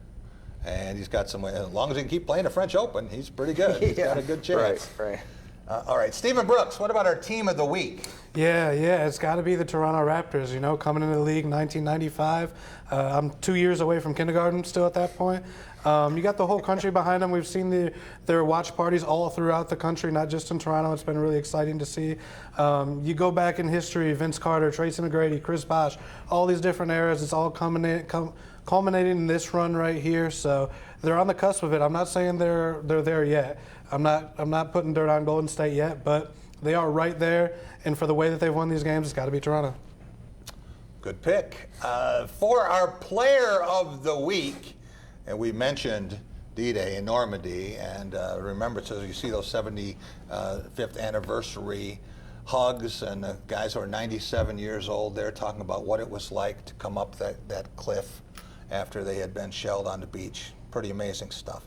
And he's got some, as long as he can keep playing the French Open, he's pretty good. He's got a good chance.
Right.
All right, Stephen Brooks, what about our team of the week?
Yeah, it's got to be the Toronto Raptors. You know, coming into the league in 1995. I'm 2 years away from kindergarten still at that point. You got the whole country behind them. We've seen their watch parties all throughout the country, not just in Toronto. It's been really exciting to see. You go back in history, Vince Carter, Tracy McGrady, Chris Bosh, all these different eras. It's all culminating in this run right here. So they're on the cusp of it. I'm not saying they're there yet. I'm not putting dirt on Golden State yet, but they are right there. And for the way that they've won these games, it's got to be Toronto.
Good pick. For our player of the week, and we mentioned D-Day in Normandy, and remember, so you see those 75th anniversary hugs, and the guys who are 97 years old, they're talking about what it was like to come up that cliff after they had been shelled on the beach. Pretty amazing stuff.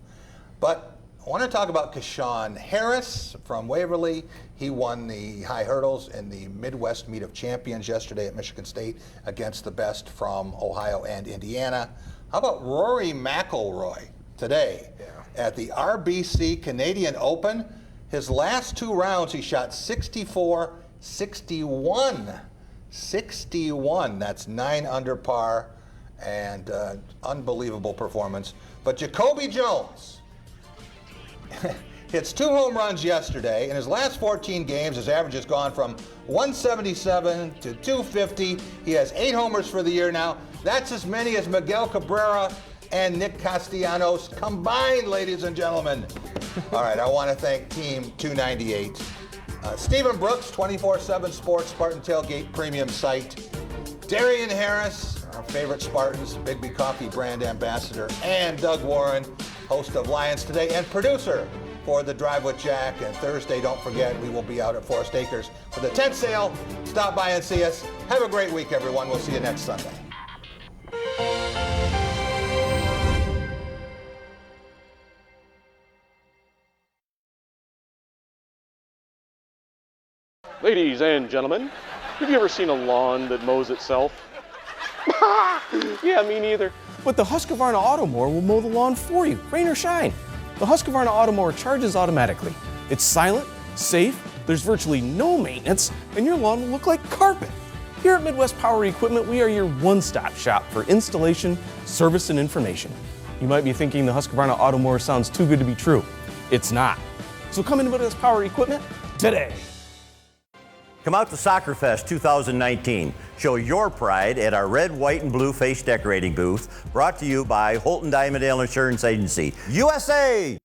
But I want to talk about Kashawn Harris from Waverly. He won the high hurdles in the Midwest Meet of Champions yesterday at Michigan State against the best from Ohio and Indiana. How about Rory McIlroy today at the RBC Canadian Open? His last 2 rounds, he shot 64, 61. 61, that's 9 under par, and unbelievable performance. But Jacoby Jones hits 2 home runs yesterday. In his last 14 games, his average has gone from 177 to 250. He has 8 homers for the year now. That's as many as Miguel Cabrera and Nick Castellanos combined, ladies and gentlemen. All right, I want to thank Team 298. Stephen Brooks, 24/7 Sports, Spartan Tailgate Premium Site. Darian Harris, our favorite Spartans, Bigby Coffee brand ambassador, and Doug Warren, host of Lions Today and producer for The Drive with Jack. And Thursday, don't forget, we will be out at Forest Acres for the tent sale. Stop by and see us. Have a great week, everyone. We'll see you next Sunday.
Ladies and gentlemen, have you ever seen a lawn that mows itself? Yeah, me neither.
But the Husqvarna Automower will mow the lawn for you, rain or shine. The Husqvarna Automower charges automatically. It's silent, safe, there's virtually no maintenance, and your lawn will look like carpet. Here at Midwest Power Equipment, we are your one-stop shop for installation, service, and information. You might be thinking the Husqvarna Automower sounds too good to be true. It's not. So come into Midwest Power Equipment today.
Come out to Soccer Fest 2019. Show your pride at our red, white, and blue face decorating booth, brought to you by Holton Diamondale Insurance Agency. USA!